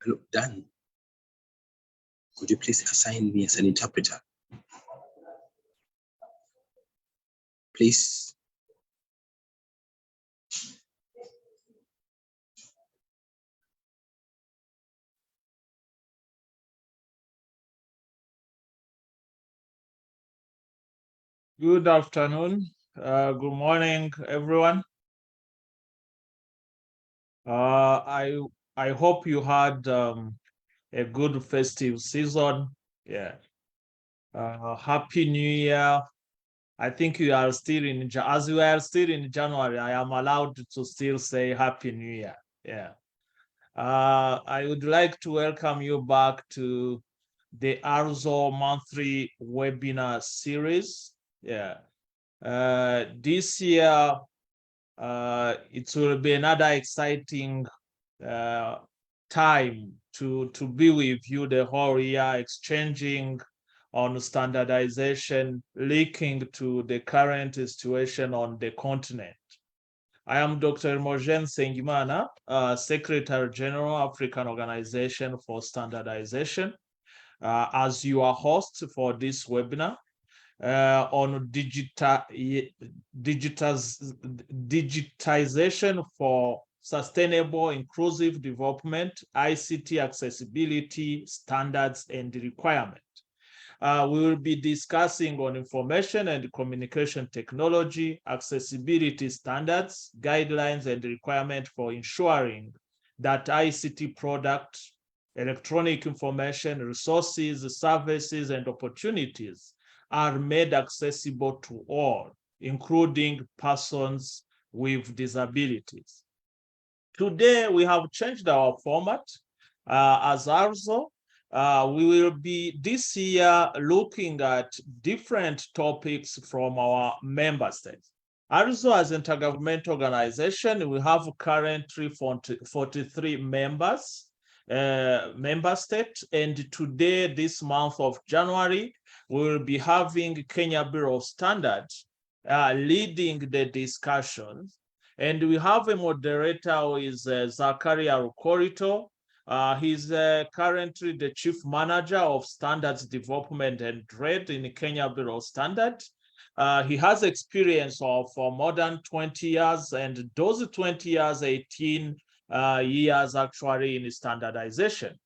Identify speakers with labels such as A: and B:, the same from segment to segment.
A: Hello, Dan. Could you please assign me as an interpreter? Please.
B: Good afternoon. Good morning, everyone. I hope you had a good festive season. Yeah. Happy New Year. I think you are still as we are still in January, I am allowed to still say Happy New Year. Yeah. I would like to welcome you back to the ARZO monthly webinar series. Yeah. This year, it will be another exciting time to be with you the whole year, exchanging on standardization, linking to the current situation on the continent. I am Dr. Mojen Sengimana, Secretary General, African Organization for Standardization, as your host for this webinar on digitization for sustainable inclusive development, ICT accessibility, standards, and requirement. We will be discussing on information and communication technology, accessibility standards, guidelines, and requirement for ensuring that ICT products, electronic information, resources, services, and opportunities are made accessible to all, including persons with disabilities. Today, we have changed our format as ARZO. We will be this year looking at different topics from our member states. ARZO, as an intergovernmental organization, we have currently 43 members, member states, and today, this month of January, we will be having Kenya Bureau of Standards leading the discussions. And we have a moderator who is Zakaria Rukorito. He's currently the Chief Manager of Standards Development and Trade in Kenya Bureau of Standards. He has experience of more than 20 years, and those 20 years, 18 years actually in standardization.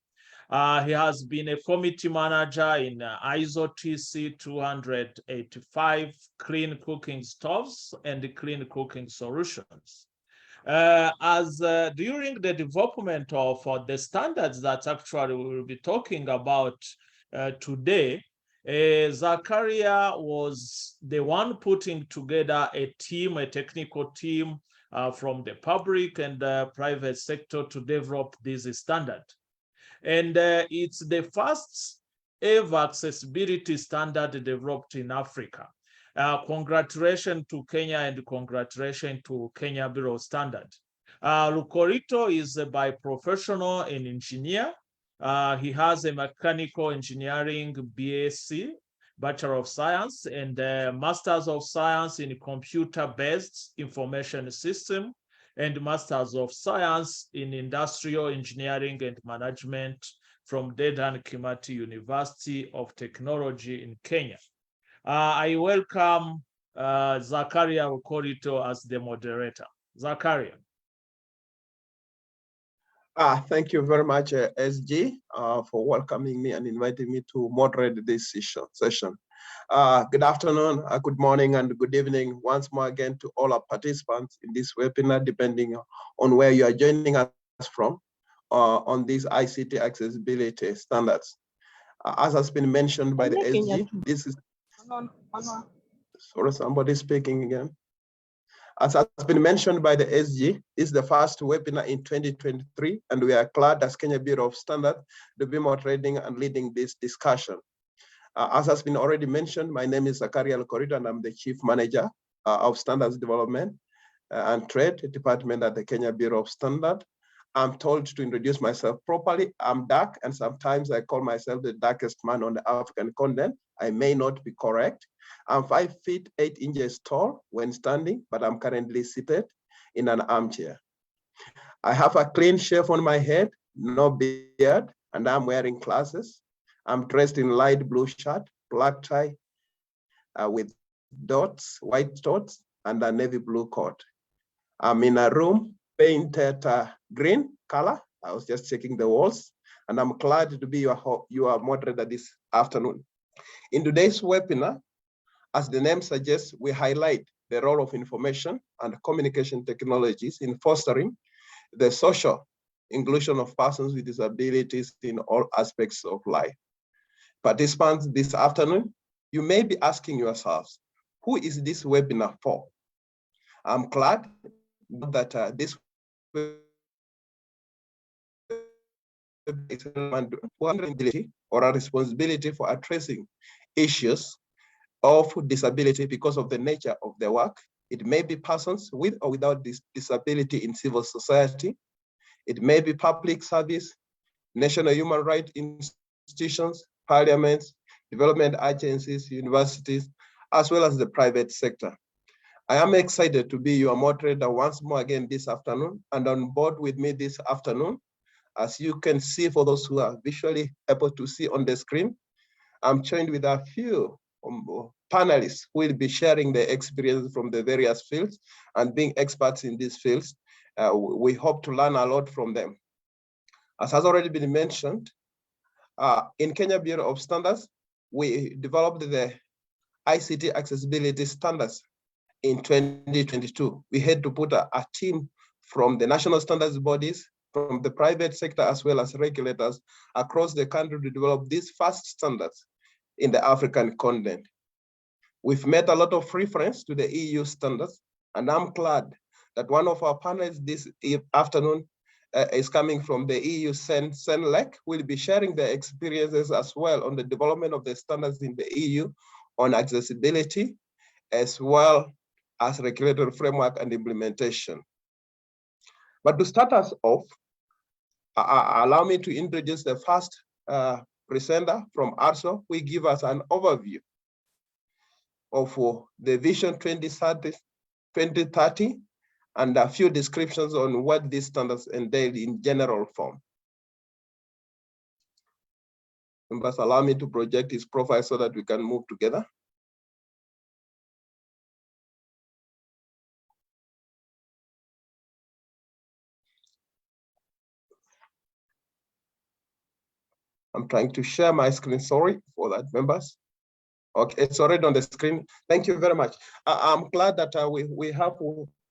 B: He has been a committee manager in ISO TC 285 clean cooking stoves and clean cooking solutions. During the development of the standards that actually we will be talking about today, Zakaria was the one putting together a team, a technical team from the public and private sector to develop this standard. And it's the first ever accessibility standard developed in Africa. Congratulations to Kenya and congratulations to Kenya Bureau of Standards. Lukorito is by professional an engineer. He has a mechanical engineering BSc, Bachelor of Science, and Masters of Science in Computer-Based Information System, and Masters of Science in Industrial Engineering and Management from Dedan Kimathi University of Technology in Kenya. I welcome Zakaria Rukorito as the moderator. Zakaria.
C: Thank you very much, SG, for welcoming me and inviting me to moderate this session. Good afternoon, good morning, and good evening once more again to all our participants in this webinar, depending on where you are joining us from on these ICT accessibility standards. As has been mentioned by the SG, this is, sorry, somebody speaking again. As has been mentioned by the SG, this is the first webinar in 2023, and we are glad as Kenya Bureau of Standards to be moderating and leading this discussion. As has been already mentioned, my name is Zakaria Alkorita, and I'm the Chief Manager of Standards Development and Trade Department at the Kenya Bureau of Standards. I'm told to introduce myself properly. I'm dark, and sometimes I call myself the darkest man on the African continent. I may not be correct. I'm 5 feet 8 inches tall when standing, but I'm currently seated in an armchair. I have a clean shave on my head, no beard, and I'm wearing glasses. I'm dressed in light blue shirt, black tie with dots, white dots, and a navy blue coat. I'm in a room painted green color. I was just checking the walls, and I'm glad to be your moderator this afternoon. In today's webinar, as the name suggests, we highlight the role of information and communication technologies in fostering the social inclusion of persons with disabilities in all aspects of life. Participants this afternoon, you may be asking yourselves, who is this webinar for? I'm glad that this ability or a responsibility for addressing issues of disability because of the nature of their work. It may be persons with or without disability in civil society. It may be public service, national human rights institutions, parliaments, development agencies, universities, as well as the private sector. I am excited to be your moderator once more again this afternoon, and on board with me this afternoon, as you can see for those who are visually able to see on the screen, I'm joined with a few panelists who will be sharing their experience from the various fields and being experts in these fields. We hope to learn a lot from them. As has already been mentioned, in Kenya Bureau of Standards, we developed the ICT accessibility standards in 2022. We had to put a team from the national standards bodies, from the private sector, as well as regulators across the country to develop these first standards in the African continent. We've made a lot of reference to the EU standards, and I'm glad that one of our panelists this afternoon is coming from the EU CENELEC. Will be sharing their experiences as well on the development of the standards in the EU on accessibility, as well as regulatory framework and implementation. But to start us off, allow me to introduce the first presenter from ARSO, who will give us an overview of the Vision 2030 and a few descriptions on what these standards entail in general form. Members, allow me to project his profile so that we can move together. I'm trying to share my screen, sorry for that, members. Okay, it's already on the screen. Thank you very much. I'm glad that we have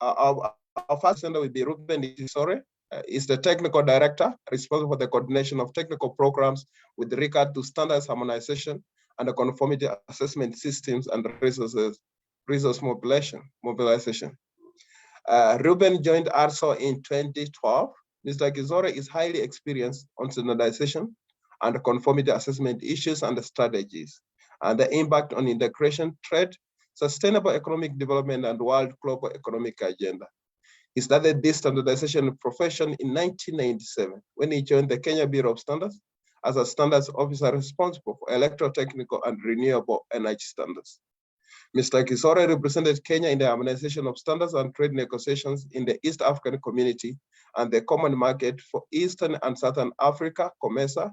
C: our first presenter will be Ruben Isore. Is the technical director responsible for the coordination of technical programs with regard to standards harmonization and the conformity assessment systems and resource mobilization. Ruben joined ARSO in 2012. Mr. Gizore is highly experienced on standardization and conformity assessment issues and strategies, and the impact on integration, trade, sustainable economic development, and world global economic agenda. He started this standardization profession in 1997 when he joined the Kenya Bureau of Standards as a standards officer responsible for electrotechnical and renewable energy standards. Mr. Kisore represented Kenya in the harmonization of standards and trade negotiations in the East African Community and the Common Market for Eastern and Southern Africa, COMESA,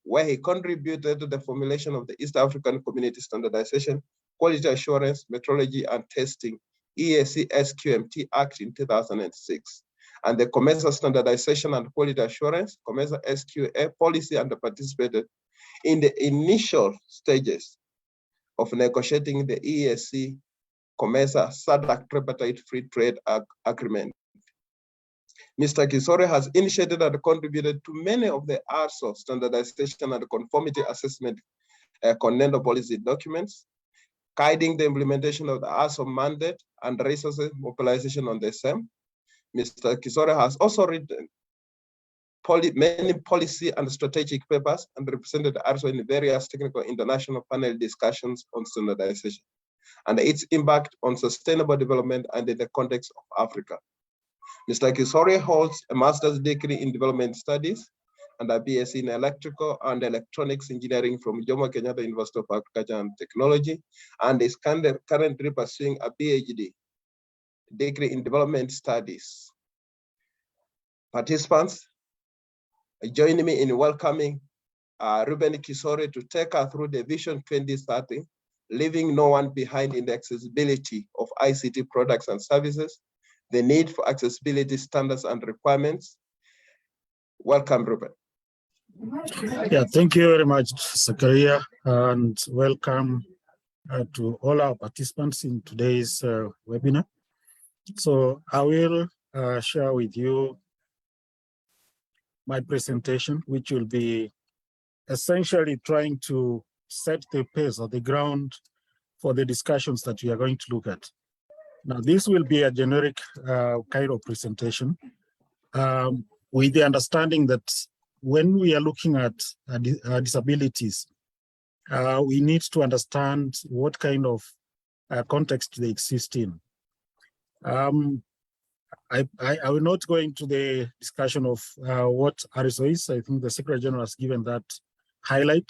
C: where he contributed to the formulation of the East African Community Standardization, Quality Assurance, Metrology and Testing, EAC SQMT Act in 2006, and the COMESA Standardization and Quality Assurance, COMESA SQA policy, and participated in the initial stages of negotiating the EAC COMESA SADC tripartite free trade agreement. Mr. Kisore has initiated and contributed to many of the ARSO standardization and conformity assessment Conendo policy documents, guiding the implementation of the ARSO mandate and resources mobilization on the same. Mr. Kisore has also written many policy and strategic papers and represented ARSO in various technical international panel discussions on standardization and its impact on sustainable development and in the context of Africa. Mr. Kisore holds a master's degree in development studies and a BSc in electrical and electronics engineering from Jomo Kenyatta University of Agriculture and Technology, and is currently pursuing a PhD degree in development studies. Participants, join me in welcoming Ruben Kisore to take us through the Vision 2030, leaving no one behind in the accessibility of ICT products and services, the need for accessibility standards and requirements. Welcome, Ruben.
D: Yeah, thank you very much, Zakaria, and welcome to all our participants in today's webinar. So I will share with you my presentation, which will be essentially trying to set the pace or the ground for the discussions that we are going to look at. Now, this will be a generic kind of presentation with the understanding that when we are looking at disabilities, we need to understand what kind of context they exist in. I will not go into the discussion of what RSO is. I think the Secretary General has given that highlight.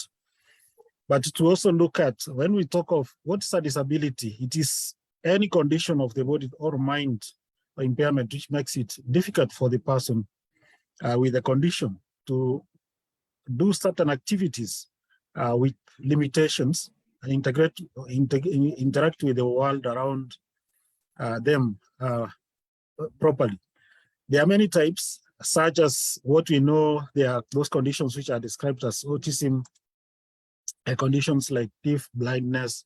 D: But to also look at, when we talk of what's a disability, it is any condition of the body or mind or impairment which makes it difficult for the person with a condition to do certain activities with limitations, interact with the world around them properly. There are many types, such as what we know, there are those conditions which are described as autism, conditions like deaf, blindness,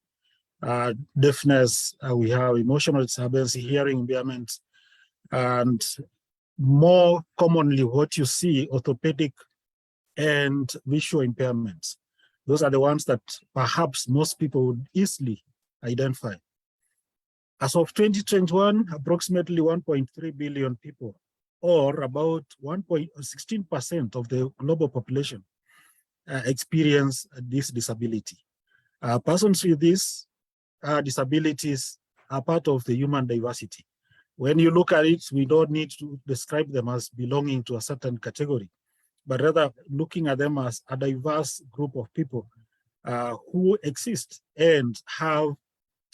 D: deafness, we have emotional disability, hearing impairment, and more commonly what you see, orthopedic and visual impairments. Those are the ones that perhaps most people would easily identify. As of 2021, approximately 1.3 billion people, or about 1.16% of the global population, experience this disability. Persons with these disabilities are part of the human diversity. When you look at it, we don't need to describe them as belonging to a certain category, but rather looking at them as a diverse group of people who exist and have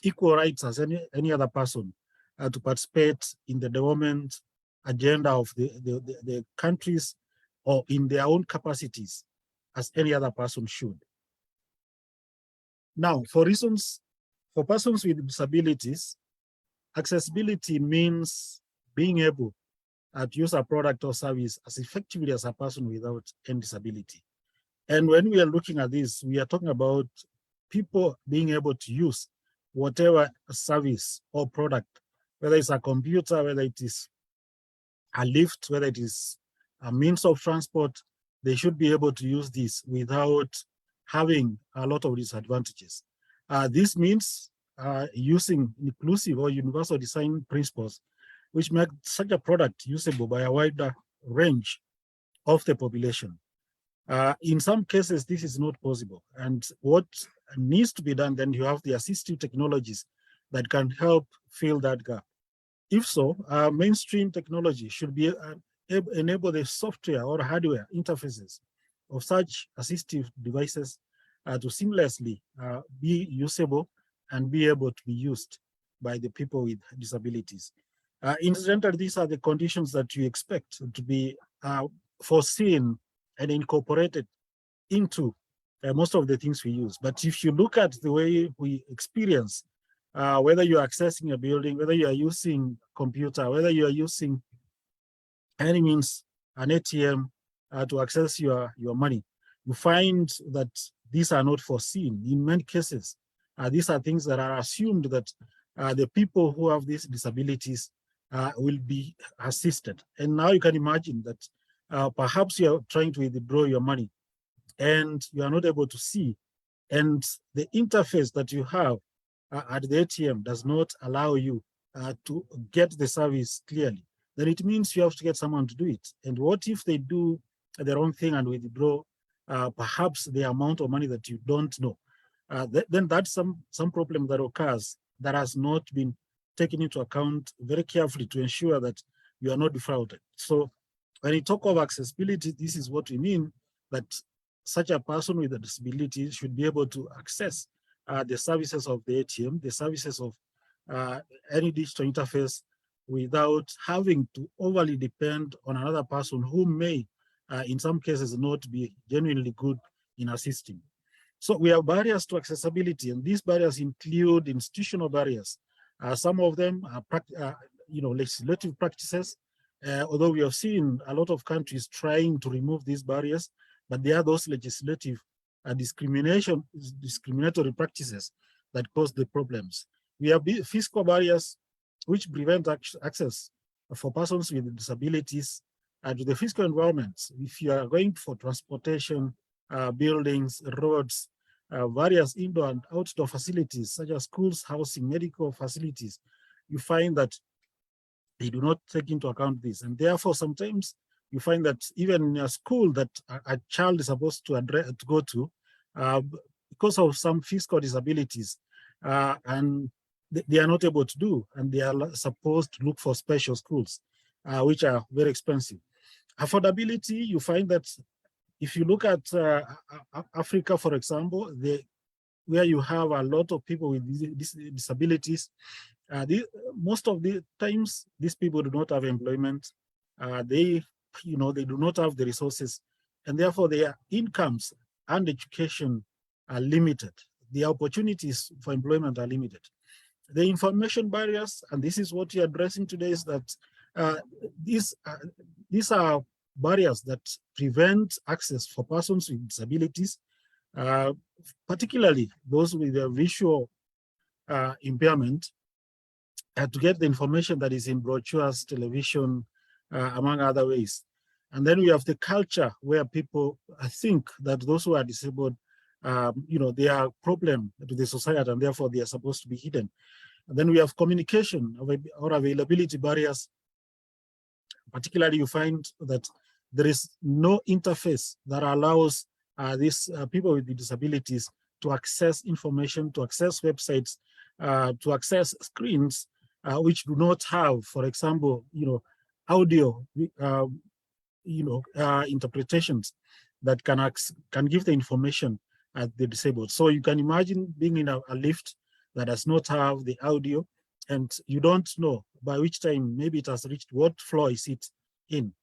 D: equal rights as any other person to participate in the development agenda of the countries or in their own capacities as any other person should. Now, for persons with disabilities, accessibility means being able to use a product or service as effectively as a person without any disability. And when we are looking at this, we are talking about people being able to use whatever service or product, whether it's a computer, whether it is a lift, whether it is a means of transport, they should be able to use this without having a lot of disadvantages. This means using inclusive or universal design principles, which make such a product usable by a wider range of the population. In some cases, this is not possible. And what needs to be done, then you have the assistive technologies that can help fill that gap. If so, mainstream technology should be enable the software or hardware interfaces of such assistive devices to seamlessly be usable and be able to be used by the people with disabilities. Incidentally, these are the conditions that you expect to be foreseen and incorporated into most of the things we use. But if you look at the way we experience, whether you're accessing a building, whether you are using computer, whether you are using any means, an ATM to access your money, you find that these are not foreseen. In many cases, these are things that are assumed that the people who have these disabilities will be assisted. And now you can imagine that perhaps you are trying to withdraw your money and you are not able to see, and the interface that you have at the ATM does not allow you to get the service clearly, then it means you have to get someone to do it. And what if they do the wrong thing and withdraw perhaps the amount of money that you don't know? Then that's some problem that occurs that has not been taken into account very carefully to ensure that you are not defrauded. So when you talk of accessibility, this is what we mean, that such a person with a disability should be able to access the services of the ATM, the services of any digital interface, without having to overly depend on another person who may, in some cases, not be genuinely good in assisting. So we have barriers to accessibility, and these barriers include institutional barriers. Some of them are legislative practices, although we have seen a lot of countries trying to remove these barriers, but there are those legislative discriminatory practices that cause the problems. We have fiscal barriers which prevent access for persons with disabilities to the physical environment. If you are going for transportation, buildings, roads, various indoor and outdoor facilities such as schools, housing, medical facilities, you find that they do not take into account this. And therefore, sometimes you find that even in a school that a child is supposed to go to, because of some physical disabilities, and they are not able to do, and they are supposed to look for special schools, which are very expensive. Affordability, you find that if you look at Africa, for example, where you have a lot of people with disabilities, most of the times these people do not have employment. They do not have the resources, and therefore their incomes and education are limited. The opportunities for employment are limited. The information barriers, and this is what you're addressing today, is that these are barriers that prevent access for persons with disabilities, particularly those with a visual impairment, to get the information that is in brochures, television, among other ways. And then we have the culture where people think that those who are disabled, they are a problem to the society, and therefore they are supposed to be hidden. And then we have communication or availability barriers. Particularly, you find that there is no interface that allows these people with disabilities to access information, to access websites, to access screens which do not have, for example, audio, interpretations that can give the information at the disabled. So you can imagine being in a lift that does not have the audio, and you don't know by which time maybe it has reached, what floor is it in,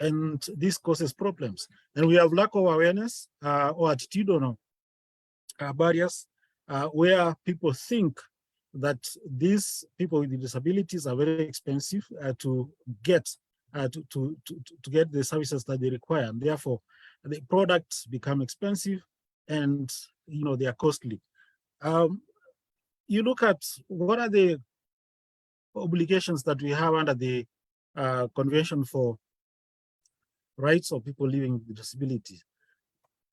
D: and this causes problems. And we have lack of awareness or attitudinal barriers where people think that these people with disabilities are very expensive to get to get the services that they require, and therefore the products become expensive, and they are costly. You look at what are the obligations that we have under the Convention for Rights of People Living with Disabilities.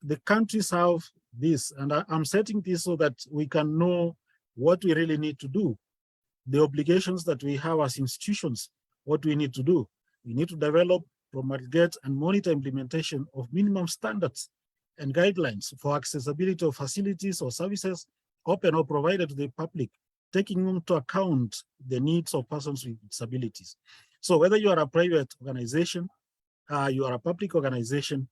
D: The countries have this, and I'm setting this so that we can know what we really need to do, the obligations that we have as institutions, what we need to do. We need to develop, promulgate, and monitor implementation of minimum standards and guidelines for accessibility of facilities or services open or provided to the public, taking into account the needs of persons with disabilities. So whether you are a private organization, you are a public organization,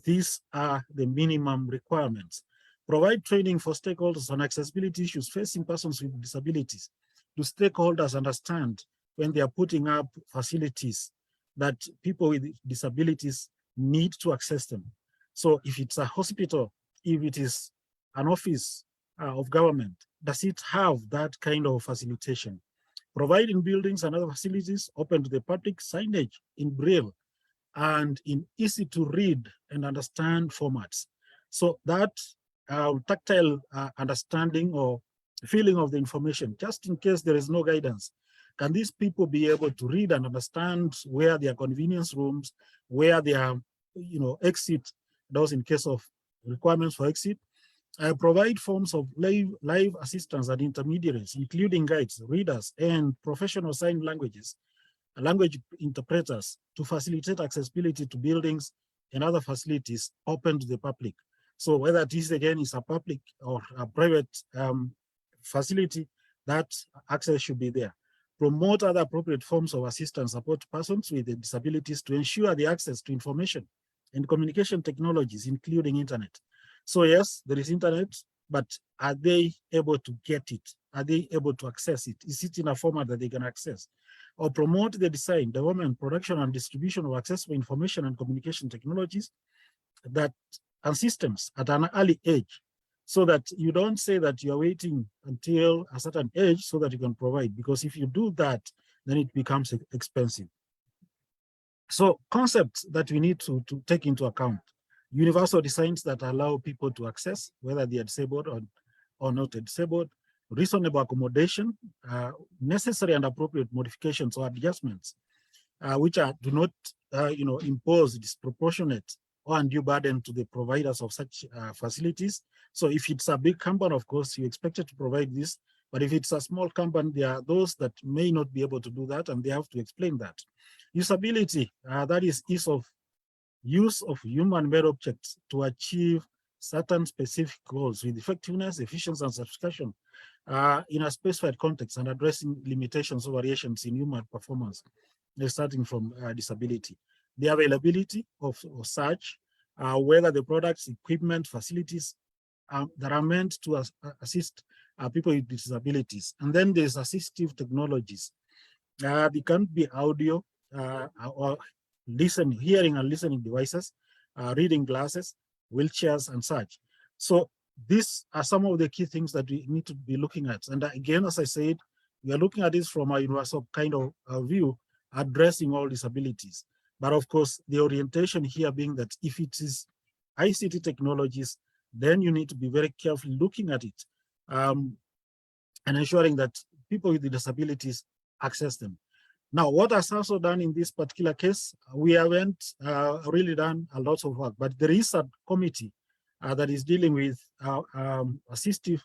D: these are the minimum requirements. Provide training for stakeholders on accessibility issues facing persons with disabilities. Do stakeholders understand when they are putting up facilities that people with disabilities need to access them? So if it's a hospital, if it is an office of government, does it have that kind of facilitation? Providing buildings and other facilities open to the public, signage in Braille and in easy to read and understand formats. So that tactile understanding or filling of the information, just in case there is no guidance. Can these people be able to read and understand where their convenience rooms, where their, exit, those in case of requirements for exit? I provide forms of live assistance and intermediaries, including guides, readers, and professional sign language interpreters to facilitate accessibility to buildings and other facilities open to the public. So whether this again is a public or a private facility, that access should be there. Promote other appropriate forms of assistance, support persons with disabilities to ensure the access to information and communication technologies, including internet. So yes, there is internet, but are they able to get it? Are they able to access it? Is it in a format that they can access? Or promote the design, development, production, and distribution of accessible information and communication technologies and systems at an early age, so that you don't say that you're waiting until a certain age so that you can provide, because if you do that, then it becomes expensive. So concepts that we need to take into account: universal designs that allow people to access, whether they are disabled or not disabled; reasonable accommodation; necessary and appropriate modifications or adjustments, which do not impose disproportionate or undue burden to the providers of such facilities. So if it's a big company, of course, you expected to provide this, but if it's a small company, there are those that may not be able to do that, and they have to explain that. Usability, that is ease of use of human-made objects to achieve certain specific goals with effectiveness, efficiency, and satisfaction in a specified context, and addressing limitations or variations in human performance, starting from disability. The availability of such, whether the products, equipment, facilities that are meant to assist people with disabilities. And then there's assistive technologies. They can be audio or hearing and listening devices, reading glasses, wheelchairs, and such. So these are some of the key things that we need to be looking at. And again, as I said, we are looking at this from a universal kind of view, addressing all disabilities. But of course, the orientation here being that if it is ICT technologies, then you need to be very careful looking at it and ensuring that people with disabilities access them. Now, what has also done in this particular case, we haven't really done a lot of work, but there is a committee that is dealing with assistive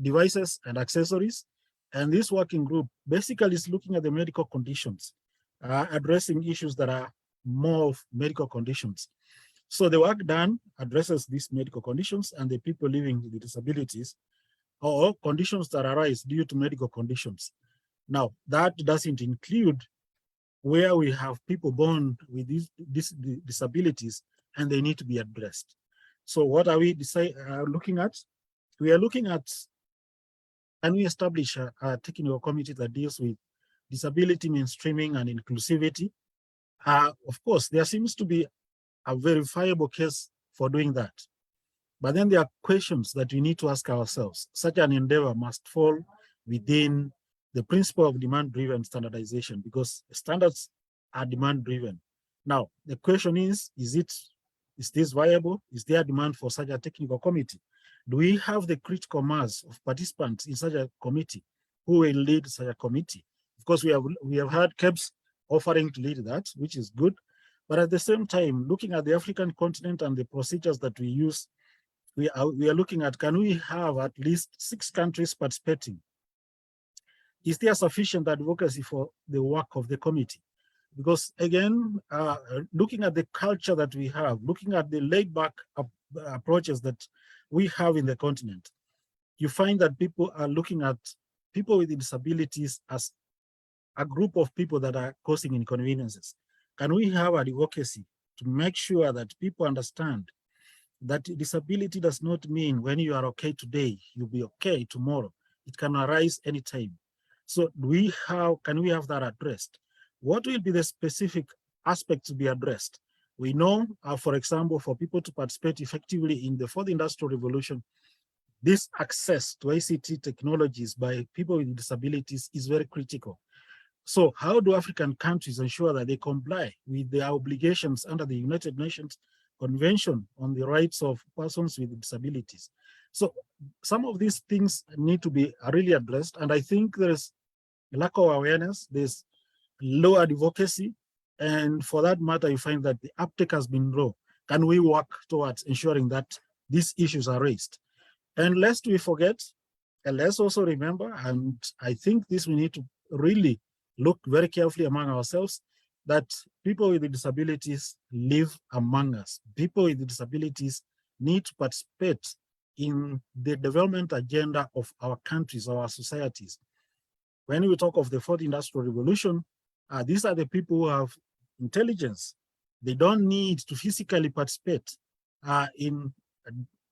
D: devices and accessories. And this working group basically is looking at the medical conditions, addressing issues that are more of medical conditions. So the work done addresses these medical conditions and the people living with disabilities or conditions that arise due to medical conditions. Now, that doesn't include where we have people born with these disabilities and they need to be addressed. So what are we looking at? We are looking at, can we establish a technical committee that deals with disability mainstreaming and inclusivity? Of course, there seems to be a verifiable case for doing that. But then there are questions that we need to ask ourselves. Such an endeavor must fall within the principle of demand-driven standardization, because standards are demand-driven. Now, the question is this viable? Is there demand for such a technical committee? Do we have the critical mass of participants in such a committee who will lead such a committee? Of course, we have had KEBS offering to lead that, which is good. But at the same time, looking at the African continent and the procedures that we use, we are looking at, can we have at least 6 countries participating? Is there sufficient advocacy for the work of the committee? Because again, looking at the culture that we have, looking at the laid-back approaches that we have in the continent, you find that people are looking at people with disabilities as a group of people that are causing inconveniences. Can we have advocacy to make sure that people understand that disability does not mean when you are okay today, you'll be okay tomorrow. It can arise anytime. So can we have that addressed? What will be the specific aspects to be addressed? We know, for example, for people to participate effectively in the 4th Industrial Revolution, this access to ICT technologies by people with disabilities is very critical. So how do African countries ensure that they comply with their obligations under the United Nations Convention on the Rights of Persons with Disabilities. So some of these things need to be really addressed. And I think there's a lack of awareness, there's low advocacy. And for that matter, you find that the uptake has been low. Can we work towards ensuring that these issues are raised? And lest we forget, and let's also remember, and I think this we need to really look very carefully among ourselves, that people with disabilities live among us. People with disabilities need to participate in the development agenda of our countries, our societies. When we talk of the fourth industrial revolution, these are the people who have intelligence. They don't need to physically participate in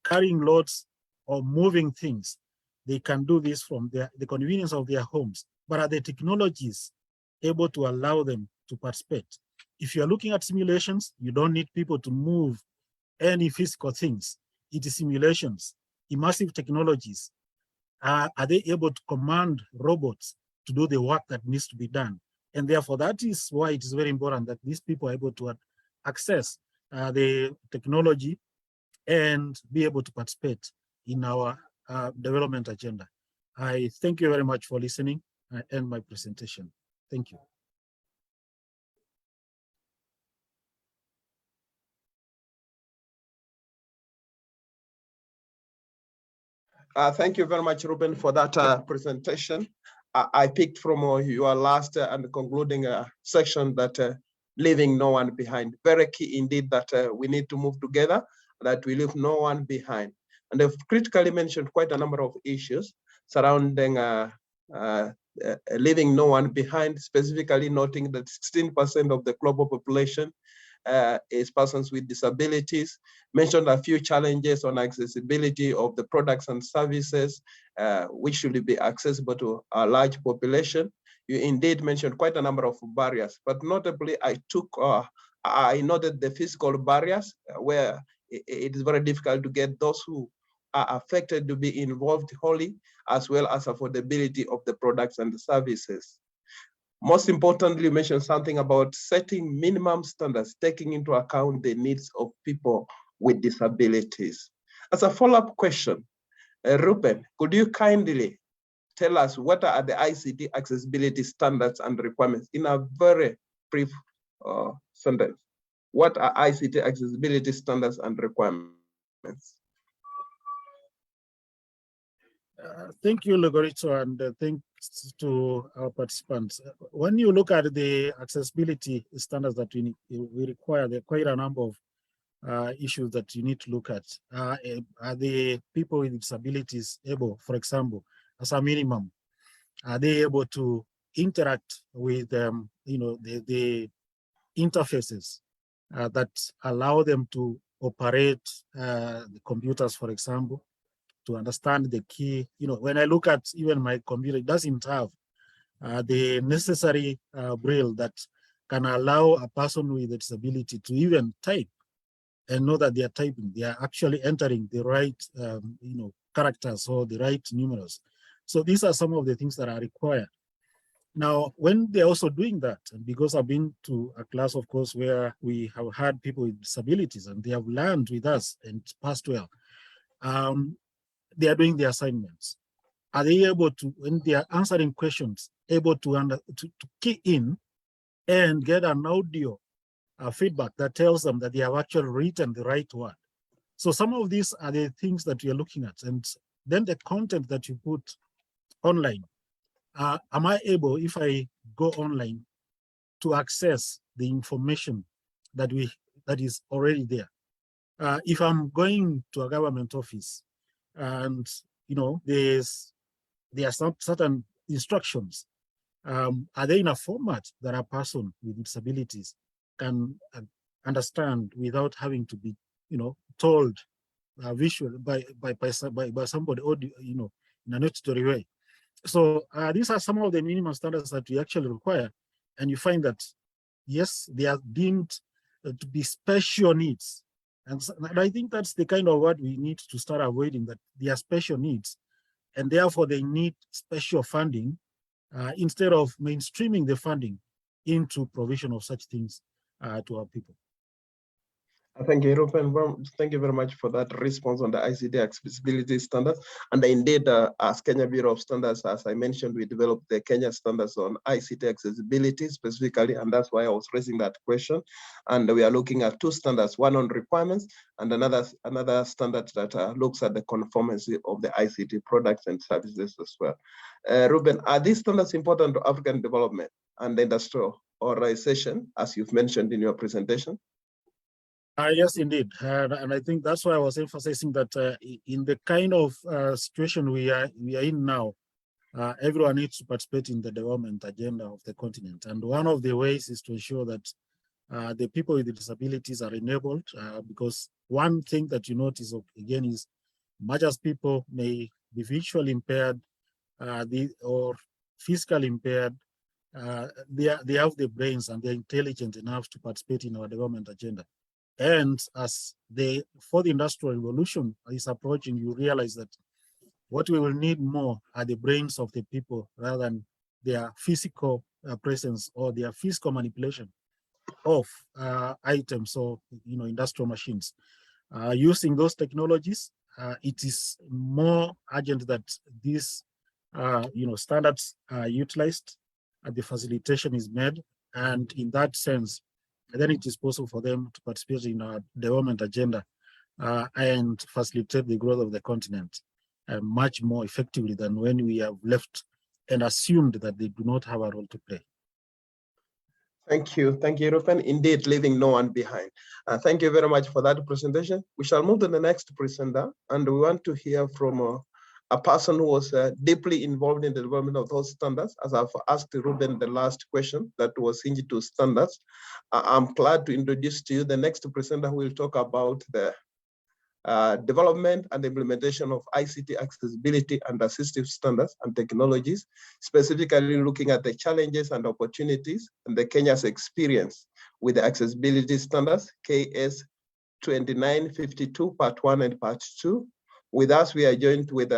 D: carrying loads or moving things. They can do this from the convenience of their homes, but are the technologies able to allow them to participate? If you're looking at simulations, you don't need people to move any physical things. It is simulations, immersive technologies. Are they able to command robots to do the work that needs to be done? And therefore, that is why it is very important that these people are able to access the technology and be able to participate in our development agenda. I thank you very much for listening. I end my presentation. Thank you.
C: Thank you very much, Ruben, for that presentation. I picked from your last and concluding section that leaving no one behind. Very key indeed that we need to move together, that we leave no one behind. And they've critically mentioned quite a number of issues surrounding leaving no one behind, specifically noting that 16% of the global population is persons with disabilities. Mentioned a few challenges on accessibility of the products and services, which should be accessible to a large population. You indeed mentioned quite a number of barriers, but notably I noted the physical barriers where it is very difficult to get those who are affected to be involved wholly, as well as affordability of the products and the services. Most importantly, you mentioned something about setting minimum standards, taking into account the needs of people with disabilities. As a follow-up question, Ruben, could you kindly tell us what are the ICT accessibility standards and requirements in a very brief sentence? What are ICT accessibility standards and requirements?
D: Thank you, Logorito, and thanks to our participants. When you look at the accessibility standards that we require, there are quite a number of issues that you need to look at. Are the people with disabilities able, for example, as a minimum, are they able to interact with the interfaces that allow them to operate the computers, for example, to understand the key? When I look at even my computer, it doesn't have the necessary braille that can allow a person with a disability to even type and know that they are typing. They are actually entering the right characters or the right numerals. So these are some of the things that are required. Now, when they're also doing that, and because I've been to a class, of course, where we have had people with disabilities and they have learned with us and passed well, they are doing the assignments. Are they able to, when they are answering questions, able to key in and get an audio feedback that tells them that they have actually written the right word? So some of these are the things that we are looking at. And then the content that you put online, am I able, if I go online, to access the information that is already there? If I'm going to a government office and there are some certain instructions, are they in a format that a person with disabilities can understand without having to be told visually by somebody, or in an auditory way? So these are some of the minimum standards that we actually require. And you find that, yes, they are deemed to be special needs. And I think that's the kind of what we need to start avoiding, that they are special needs. And therefore, they need special funding instead of mainstreaming the funding into provision of such things to our people.
C: Thank you, Rupen. Well, thank you very much for that response on the ICT accessibility standards. And indeed, as Kenya Bureau of Standards, as I mentioned, we developed the Kenya standards on ICT accessibility specifically, and that's why I was raising that question. And we are looking at two standards, one on requirements and another standard that looks at the conformity of the ICT products and services as well. Ruben, are these standards important to African development and industrial organization, as you've mentioned in your presentation?
D: Yes, indeed. And I think that's why I was emphasizing that in the kind of situation we are in now, everyone needs to participate in the development agenda of the continent. And one of the ways is to ensure that the people with disabilities are enabled, because one thing that you notice, again, is much as people may be visually impaired or physically impaired, they have the brains and they're intelligent enough to participate in our development agenda. And as the fourth industrial revolution is approaching, you realize that what we will need more are the brains of the people rather than their physical presence or their physical manipulation of items or industrial machines. Using those technologies, it is more urgent that these standards are utilized, the facilitation is made, and in that sense, then it is possible for them to participate in our development agenda and facilitate the growth of the continent much more effectively than when we have left and assumed that they do not have a role to play.
C: Thank you, Rupen. Indeed, leaving no one behind. Thank you very much for that presentation. We shall move to the next presenter, and we want to hear from a person who was deeply involved in the development of those standards. As I've asked Ruben the last question that was hinged to standards, I'm glad to introduce to you the next presenter who will talk about the development and implementation of ICT accessibility and assistive standards and technologies, specifically looking at the challenges and opportunities and the Kenya's experience with the accessibility standards, KS 2952, part 1 and part 2. With us, we are joined with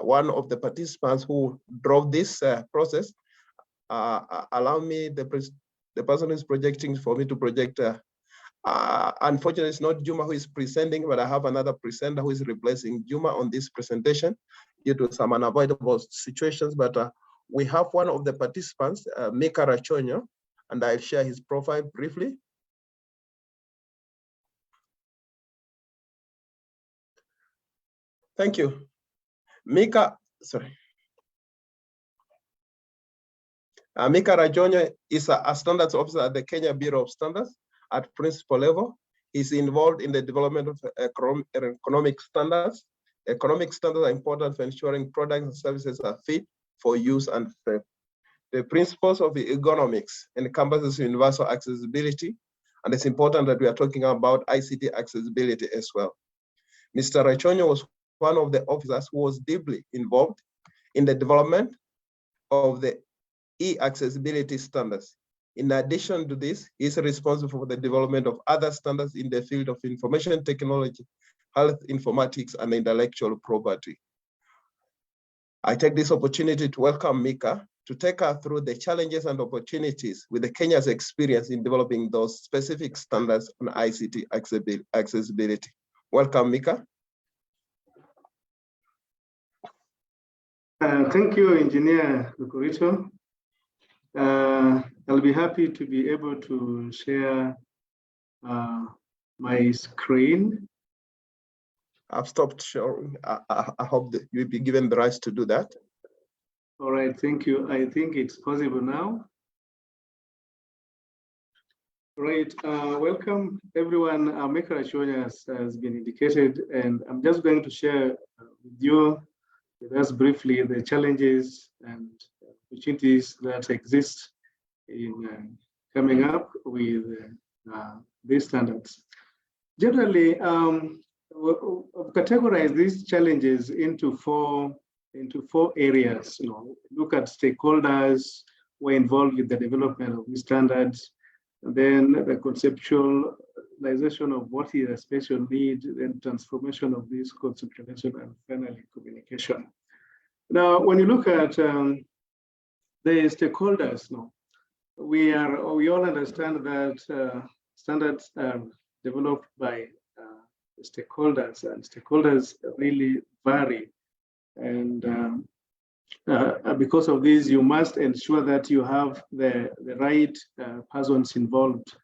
C: one of the participants who drove this process. Allow me, the person who is projecting for me to project. Unfortunately, it's not Juma who is presenting, but I have another presenter who is replacing Juma on this presentation due to some unavoidable situations. But we have one of the participants, Mika Rachonyo, and I'll share his profile briefly. Thank you. Mika Rachonyo is a standards officer at the Kenya Bureau of Standards at principal level. He's involved in the development of economic standards. Economic standards are important for ensuring products and services are fit for use and safe. The principles of the economics encompasses universal accessibility, and it's important that we are talking about ICT accessibility as well. Mr. Rachonyo was one of the officers who was deeply involved in the development of the e-accessibility standards. In addition to this, he's responsible for the development of other standards in the field of information technology, health informatics, and intellectual property. I take this opportunity to welcome Mika to take us through the challenges and opportunities with the Kenya's experience in developing those specific standards on ICT accessibility. Welcome, Mika.
E: Thank you, Engineer Lukurito. I'll be happy to be able to share my screen.
C: I've stopped sharing. I hope that you'll be given the right to do that.
E: All right, thank you. I think it's possible now. Right, welcome everyone. Mika Rachonyo has been indicated, and I'm just going to share with us briefly the challenges and opportunities that exist in coming up with these standards. Generally, we've categorized these challenges into four areas. Look at stakeholders who are involved with the development of these standards, and then the conceptualization of what is a special need, then transformation of this conceptualization, and finally communication. Now, when you look at the stakeholders, we all understand that standards are developed by stakeholders, and stakeholders really vary. And because of this, you must ensure that you have the right persons involved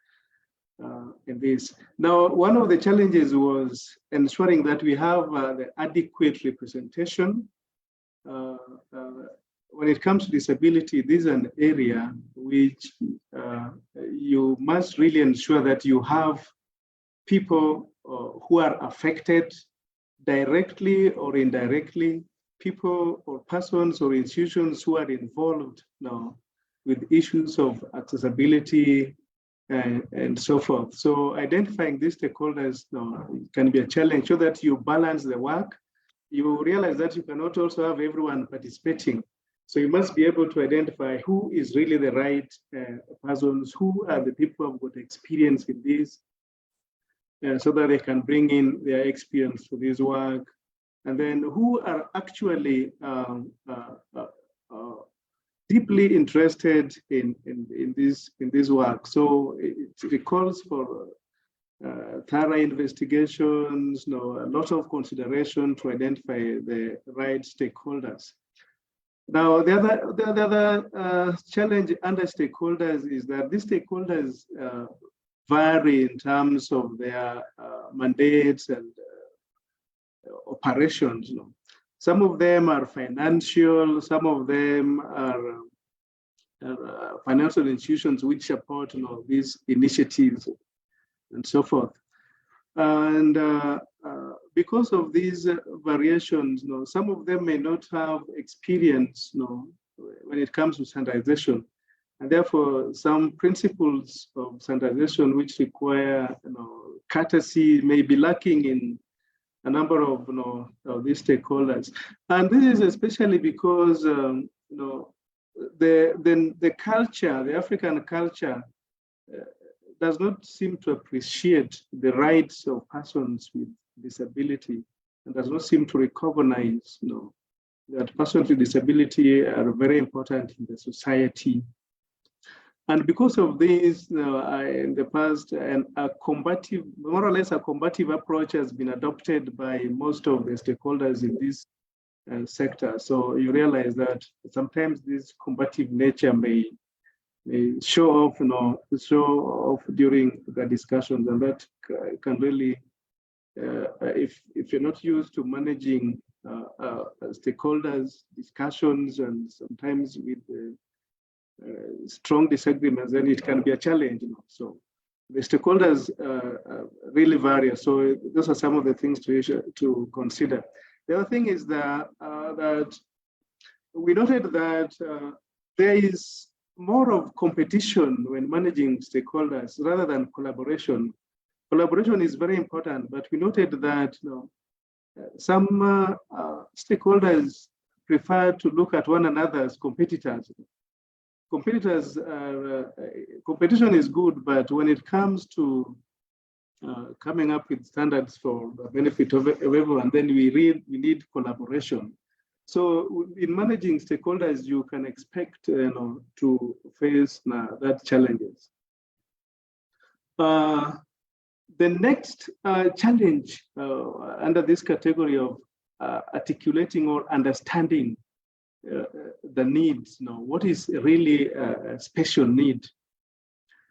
E: in this. Now, one of the challenges was ensuring that we have the adequate representation. When it comes to disability, this is an area which you must really ensure that you have people who are affected directly or indirectly, people or persons or institutions who are involved now with issues of accessibility and so forth. So identifying these stakeholders now can be a challenge, so that you balance the work. You realize that you cannot also have everyone participating. So you must be able to identify who is really the right persons, who are the people who have got experience in this, so that they can bring in their experience to this work. And then who are actually deeply interested in this work. So it calls for thorough investigations, a lot of consideration to identify the right stakeholders. Now, the other challenge under stakeholders is that these stakeholders vary in terms of their mandates and operations. Some of them are financial, some of them are financial institutions which support these initiatives and so forth. And because of these variations, some of them may not have experience when it comes to standardization. And therefore, some principles of standardization which require courtesy may be lacking in a number of these stakeholders. And this is especially because the culture, the African culture, does not seem to appreciate the rights of persons with disability, and does not seem to recognize that persons with disability are very important in the society. And because of this, in the past, more or less a combative approach has been adopted by most of the stakeholders in this sector. So you realize that sometimes this combative nature may show off, during the discussions, and that can really, if you're not used to managing stakeholders' discussions, and sometimes with strong disagreements, then it can be a challenge. So the stakeholders really vary. So those are some of the things to consider. The other thing is that we noted that there is more of competition when managing stakeholders rather than collaboration. Collaboration is very important, but we noted that some stakeholders prefer to look at one another as competitors. Competition is good, but when it comes to coming up with standards for the benefit of everyone, then we need collaboration. So in managing stakeholders, you can expect to face that challenges. The next challenge under this category of articulating or understanding the needs, what is really a special need?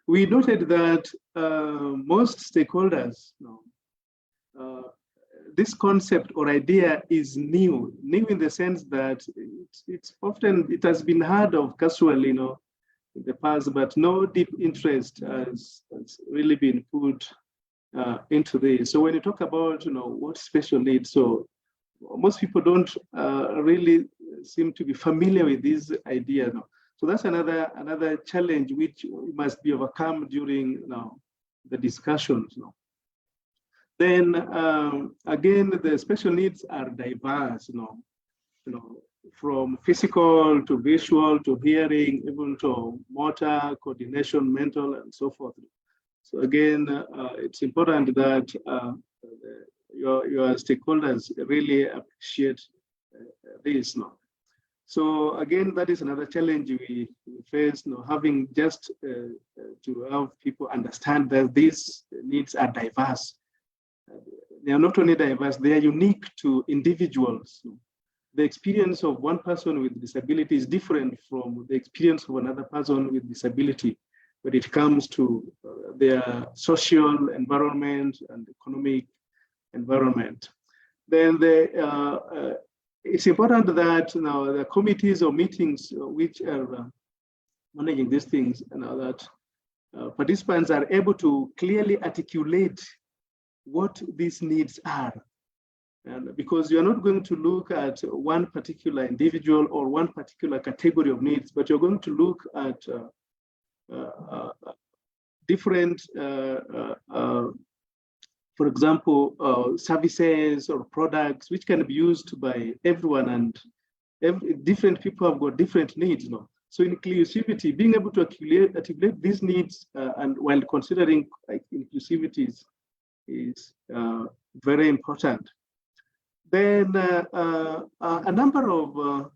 E: We noted that most stakeholders, this concept or idea is new in the sense that it has been heard of casually, in the past, but no deep interest has really been put into this. So when you talk about, what special needs, so most people don't really seem to be familiar with this idea. So that's another challenge which must be overcome during the discussions. Then again, the special needs are diverse. From physical to visual to hearing, even to motor, coordination, mental, and so forth. So again, it's important that your stakeholders really appreciate this now. So again, that is another challenge we face, having just to have people understand that these needs are diverse. They are not only diverse, they are unique to individuals. The experience of one person with disability is different from the experience of another person with disability when it comes to their social environment and economic environment. Then it's important that now the committees or meetings which are managing these things, that participants are able to clearly articulate what these needs are. And because you're not going to look at one particular individual or one particular category of needs, but you're going to look at different, for example, services or products which can be used by everyone, and different people have got different needs. So inclusivity, being able to articulate these needs and while considering inclusivity is very important. Then a number of,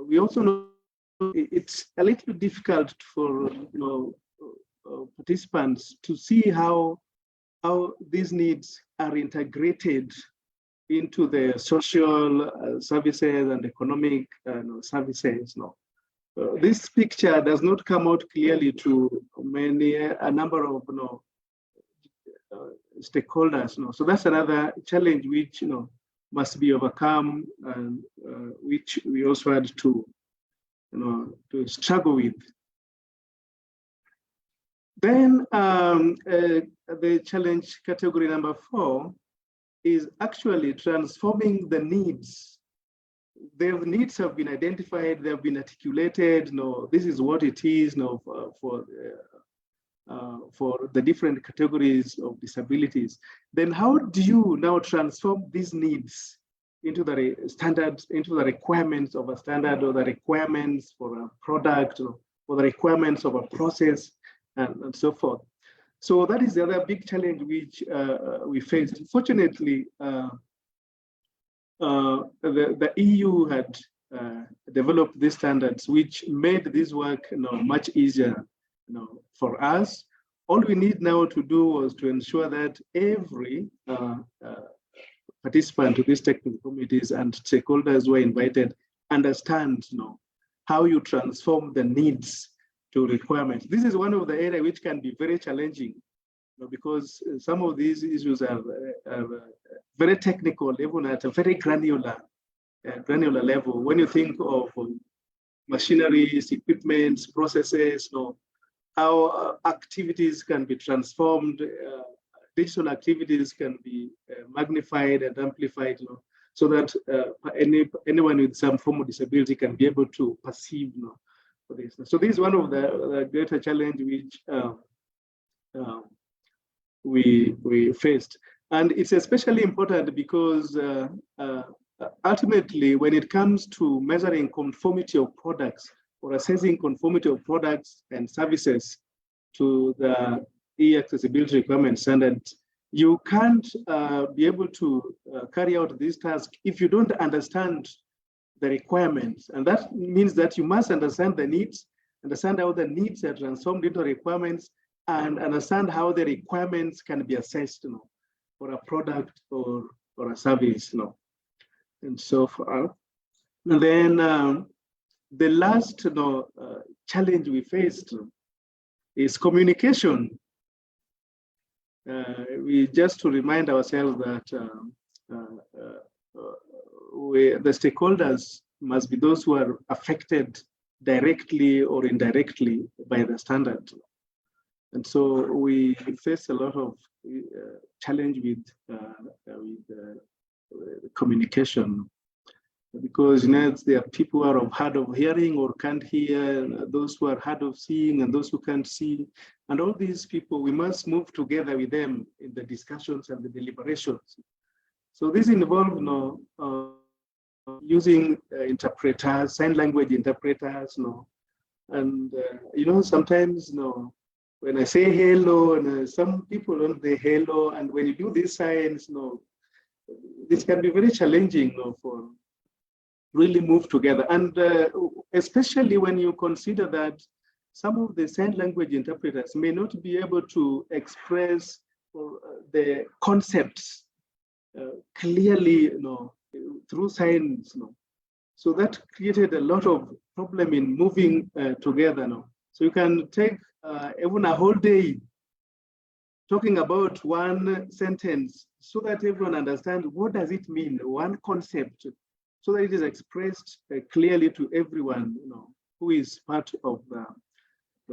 E: we also know it's a little difficult for participants to see how these needs are integrated into the social services and economic services. This picture does not come out clearly to a number of stakeholders. So that's another challenge which must be overcome, and which we also had to struggle with. Then the challenge category number 4 is actually transforming the needs. The needs have been identified, they have been articulated. This is what it is for the different categories of disabilities. Then how do you now transform these needs into the standards, into the requirements of a standard, or the requirements for a product, or the requirements of a process, and so forth? So that is the other big challenge which we faced. Fortunately, the EU had developed these standards, which made this work much easier for us. All we need now to do was to ensure that every participant to these technical committees and stakeholders who are invited understand how you transform the needs to requirements. This is one of the areas which can be very challenging, because some of these issues are very technical, even at a very granular level. When you think of machineries, equipment, processes, how activities can be transformed, digital activities can be magnified and amplified, so that anyone with some form of disability can be able to perceive this. So this is one of the greater challenge which we faced. And it's especially important because ultimately, when it comes to measuring conformity of products or assessing conformity of products and services to the e-accessibility requirement standard, you can't be able to carry out this task if you don't understand the requirements. And that means that you must understand the needs, understand how the needs are transformed into requirements, and understand how the requirements can be assessed for a product or a service. And so forth. And then the last challenge we faced is communication. We just to remind ourselves that the stakeholders must be those who are affected directly or indirectly by the standard. And so we face a lot of challenge with communication, because there are people who are hard of hearing or can't hear, those who are hard of seeing and those who can't see. And all these people, we must move together with them in the discussions and the deliberations. So this involves using interpreters, sign language interpreters, and sometimes when I say hello, and some people don't say hello, and when you do these signs, this can be very challenging for really move together. And especially when you consider that some of the sign language interpreters may not be able to express the concepts clearly, through signs. So that created a lot of problem in moving together. So you can take even a whole day talking about one sentence so that everyone understands what does it mean, one concept, so that it is expressed clearly to everyone, who is part of the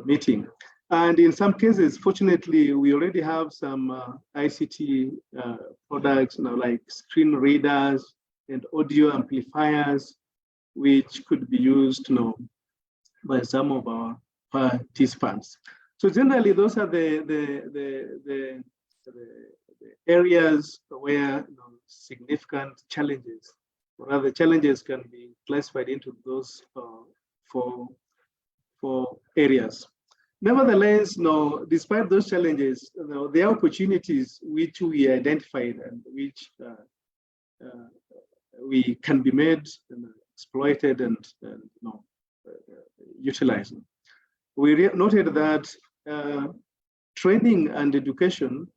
E: meeting. And in some cases, fortunately, we already have some ICT products, like screen readers and audio amplifiers, which could be used, by some of our participants. So generally, those are the areas where significant challenges, or other challenges, can be classified into those four areas. Nevertheless, despite those challenges, there are opportunities which we identified and which we can be made and exploited and utilized. We noted that training and education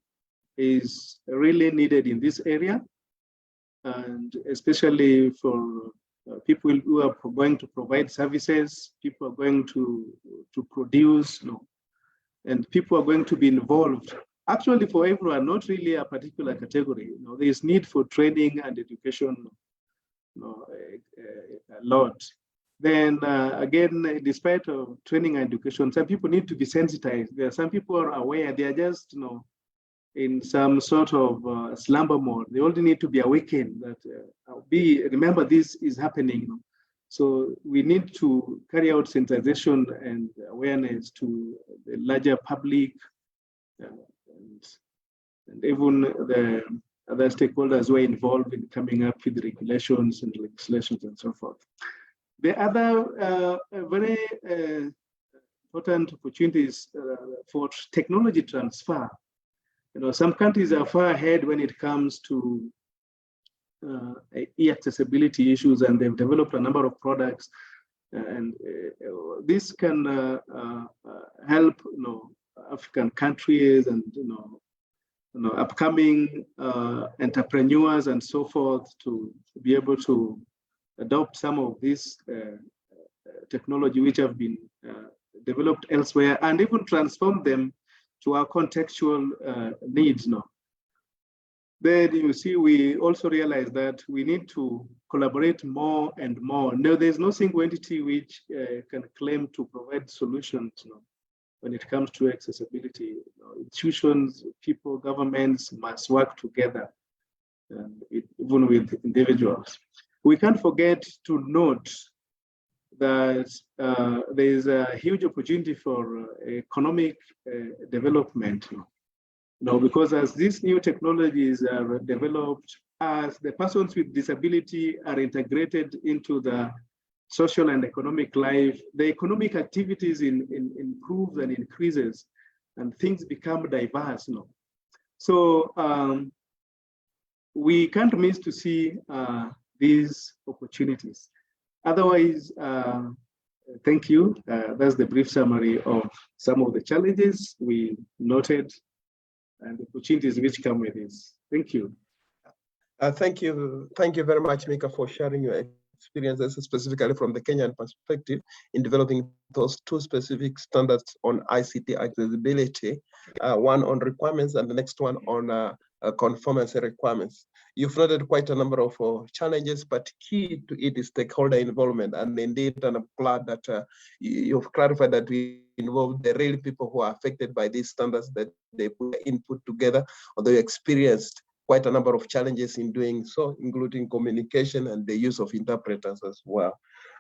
E: is really needed in this area, and especially for people who are going to provide services, people are going to produce, and people are going to be involved. Actually, for everyone, not really a particular category. There is need for training and education a lot. Then again, despite of training and education, some people need to be sensitized. There are some people are aware, they are just in some sort of slumber mode. They only need to be awakened that remember this is happening. So we need to carry out sensitization and awareness to the larger public and even the other stakeholders who are involved in coming up with regulations and legislations and so forth. The other very important opportunities for technology transfer. Some countries are far ahead when it comes to e-accessibility issues, and they've developed a number of products, and this can help African countries and upcoming entrepreneurs and so forth to be able to adopt some of this technology which have been developed elsewhere, and even transform them to our contextual needs now. Then you see, we also realize that we need to collaborate more and more. No, there's no single entity which can claim to provide solutions when it comes to accessibility. Institutions, people, governments must work together, even with individuals. We can't forget to note that there is a huge opportunity for economic development. Because as these new technologies are developed, as the persons with disability are integrated into the social and economic life, the economic activities improves and increases, and things become diverse. So we can't miss to see these opportunities. Otherwise, thank you. That's the brief summary of some of the challenges we noted and the opportunities which come with this. Thank you.
C: Thank you very much, Mika, for sharing your experiences, specifically from the Kenyan perspective, in developing those two specific standards on ICT accessibility, one on requirements and the next one on conformance requirements. You've noted quite a number of challenges, but key to it is stakeholder involvement. And indeed, and I'm glad that you've clarified that we involve the real people who are affected by these standards, that they put input together, although you experienced quite a number of challenges in doing so, including communication and the use of interpreters as well.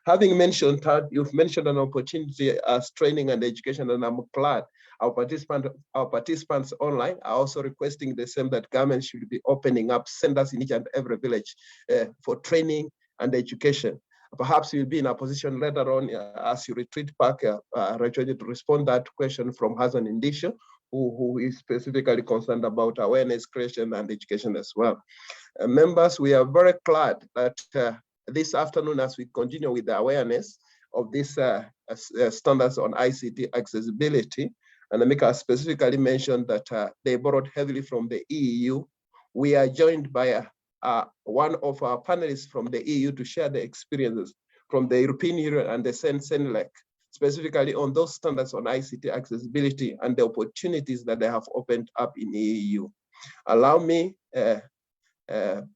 C: Having mentioned that, you've mentioned an opportunity as training and education, and I'm glad our participants online are also requesting the same, that government should be opening up centers in each and every village for training and education. Perhaps you'll be in a position later on as you retreat back, Rachel, to respond to that question from Hassan Indisho, who is specifically concerned about awareness creation and education as well. Members, we are very glad that this afternoon, as we continue with the awareness, of these standards on ICT accessibility. And Amika specifically mentioned that they borrowed heavily from the EU. We are joined by one of our panelists from the EU to share the experiences from the European Union and the CENELEC, specifically on those standards on ICT accessibility and the opportunities that they have opened up in the EU. Allow me,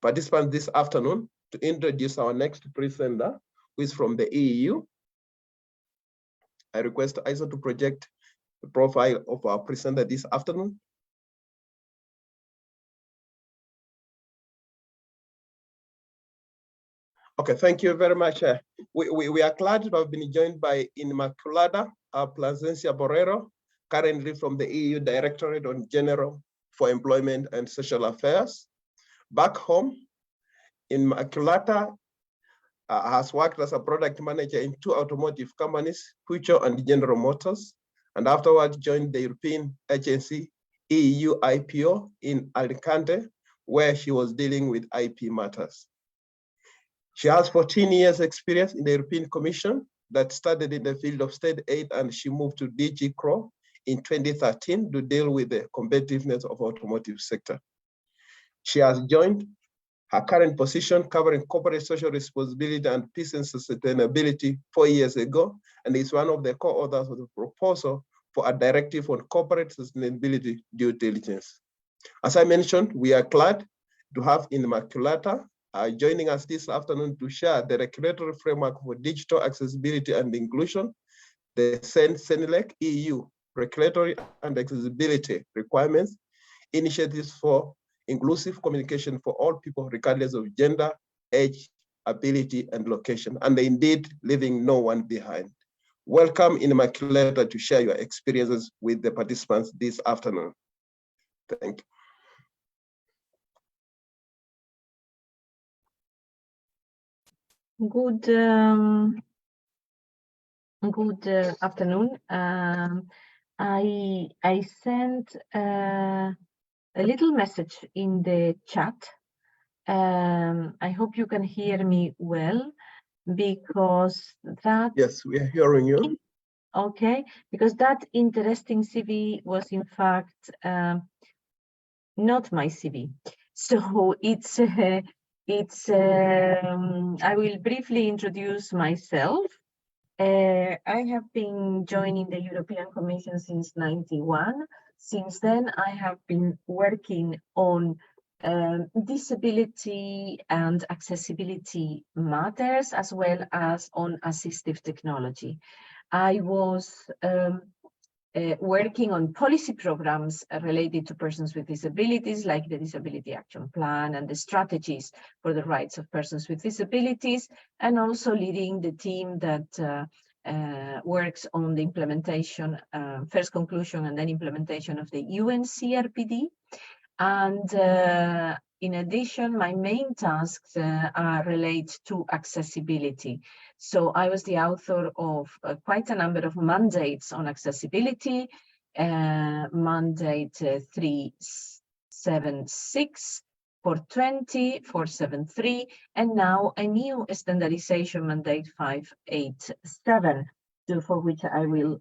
C: participants this afternoon, to introduce our next presenter, who is from the EU. I request ISO to project the profile of our presenter this afternoon. Okay, thank you very much. We are glad to have been joined by Inmaculada Plasencia Borrero, currently from the EU Directorate General for Employment and Social Affairs. Back home, Inmaculada has worked as a product manager in 2 automotive companies, Future and General Motors, and afterwards joined the European agency EU IPO in Alicante, where she was dealing with IP matters. She has 14 years experience in the European Commission that started in the field of state aid, and she moved to DG CRO in 2013 to deal with the competitiveness of automotive sector. She has joined her current position covering corporate social responsibility and peace and sustainability 4 years ago, and is one of the co-authors of the proposal for a directive on corporate sustainability due diligence. As I mentioned, we are glad to have Inmaculada joining us this afternoon to share the regulatory framework for digital accessibility and inclusion, the CENELEC EU regulatory and accessibility requirements, initiatives for inclusive communication for all people regardless of gender, age, ability, and location, and indeed leaving no one behind. Welcome, Inmaculada, to share your experiences with the participants this afternoon. Thank you.
F: Good afternoon. I sent a little message in the chat. I hope you can hear me well, because that...
C: Yes, we are hearing you.
F: Okay, because that interesting CV was in fact not my CV. So I will briefly introduce myself. I have been joining the European Commission since '91. Since then, I have been working on disability and accessibility matters, as well as on assistive technology. I was working on policy programs related to persons with disabilities, like the Disability Action Plan and the strategies for the rights of persons with disabilities, and also leading the team that works on the implementation, first conclusion and then implementation of the UN CRPD. And in addition, my main tasks are related to accessibility. So I was the author of quite a number of mandates on accessibility, mandate 376, 420, 473, and now a new standardization mandate 587, for which I will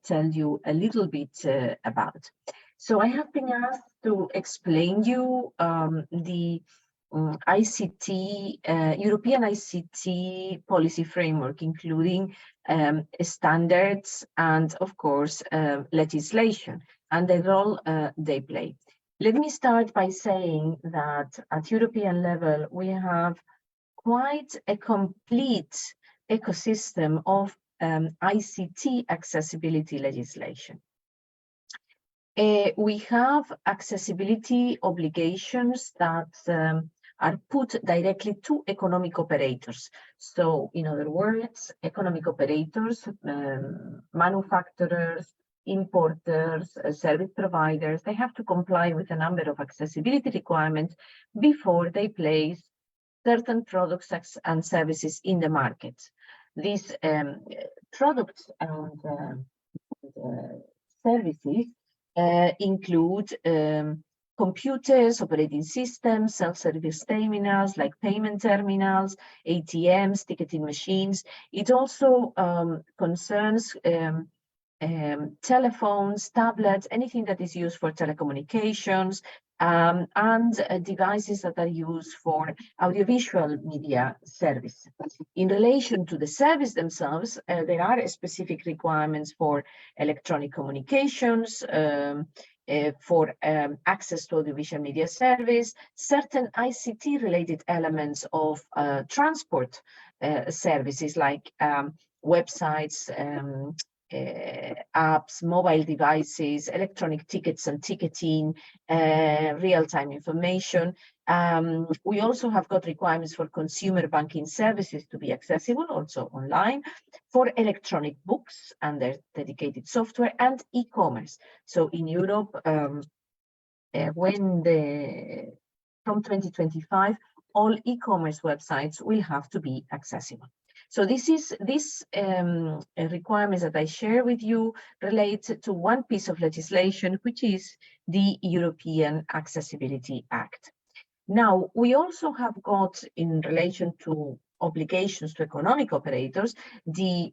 F: tell you a little bit about. So I have been asked to explain you the ICT, European ICT policy framework, including standards and, of course, legislation, and the role they play. Let me start by saying that at European level, we have quite a complete ecosystem of ICT accessibility legislation. We have accessibility obligations that are put directly to economic operators. So, in other words, economic operators, manufacturers, importers, service providers, they have to comply with a number of accessibility requirements before they place certain products and services in the market. These products and services include computers, operating systems, self-service terminals like payment terminals, ATMs, ticketing machines. It also concerns telephones, tablets, anything that is used for telecommunications, and devices that are used for audiovisual media service. In relation to the service themselves, there are specific requirements for electronic communications, for access to audiovisual media service, certain ICT-related elements of transport services like websites, apps, mobile devices, electronic tickets and ticketing, real-time information. We also have got requirements for consumer banking services to be accessible also online, for electronic books and their dedicated software, and e-commerce. So in Europe, from 2025, all e-commerce websites will have to be accessible. So these requirements that I share with you relate to one piece of legislation, which is the European Accessibility Act. Now, we also have got, in relation to obligations to economic operators, the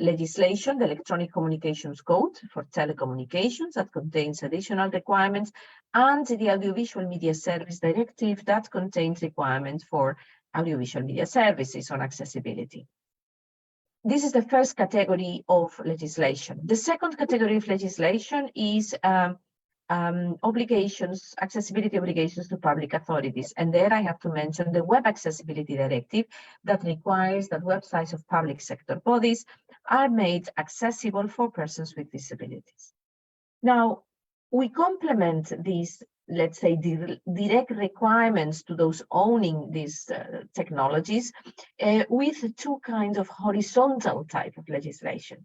F: legislation, the Electronic Communications Code for telecommunications, that contains additional requirements, and the Audiovisual Media Service Directive that contains requirements for audiovisual media services on accessibility. This is the first category of legislation. The second category of legislation is obligations, accessibility obligations to public authorities. And there I have to mention the Web Accessibility Directive that requires that websites of public sector bodies are made accessible for persons with disabilities. Now, we complement these, let's say, direct requirements to those owning these technologies with two kinds of horizontal type of legislation.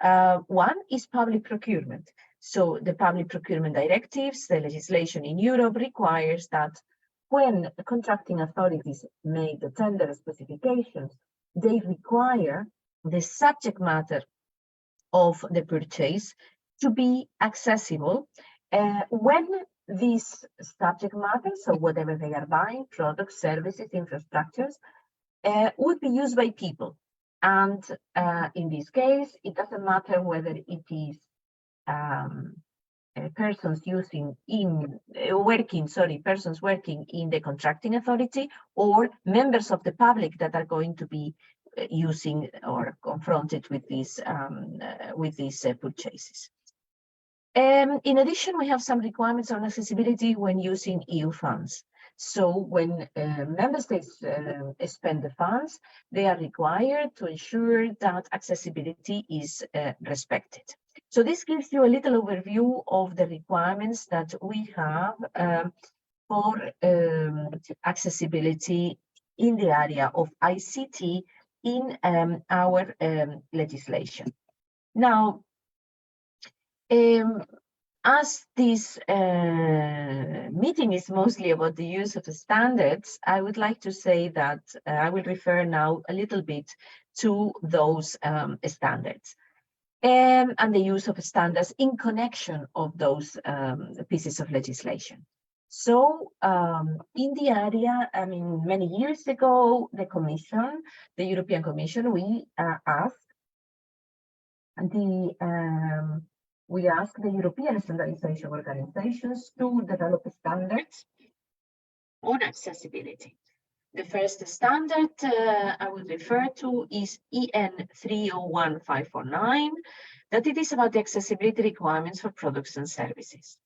F: One is public procurement. So the public procurement directives, the legislation in Europe requires that when contracting authorities make the tender specifications, they require the subject matter of the purchase to be accessible when these subject matter, so whatever they are buying, products, services, infrastructures, would be used by people. And in this case, it doesn't matter whether it is persons working in the contracting authority or members of the public that are going to be using or confronted with these purchases. In addition, we have some requirements on accessibility when using EU funds. So when member states spend the funds, they are required to ensure that accessibility is respected. So this gives you a little overview of the requirements that we have for accessibility in the area of ICT in our legislation. Now, as this meeting is mostly about the use of the standards, I would like to say that I will refer now a little bit to those standards and the use of standards in connection of those pieces of legislation. So in the area, I mean, many years ago, the Commission, the European Commission, we asked the European standardization organizations to develop standards on accessibility. The first standard I will refer to is EN 301549, that it is about the accessibility requirements for products and services.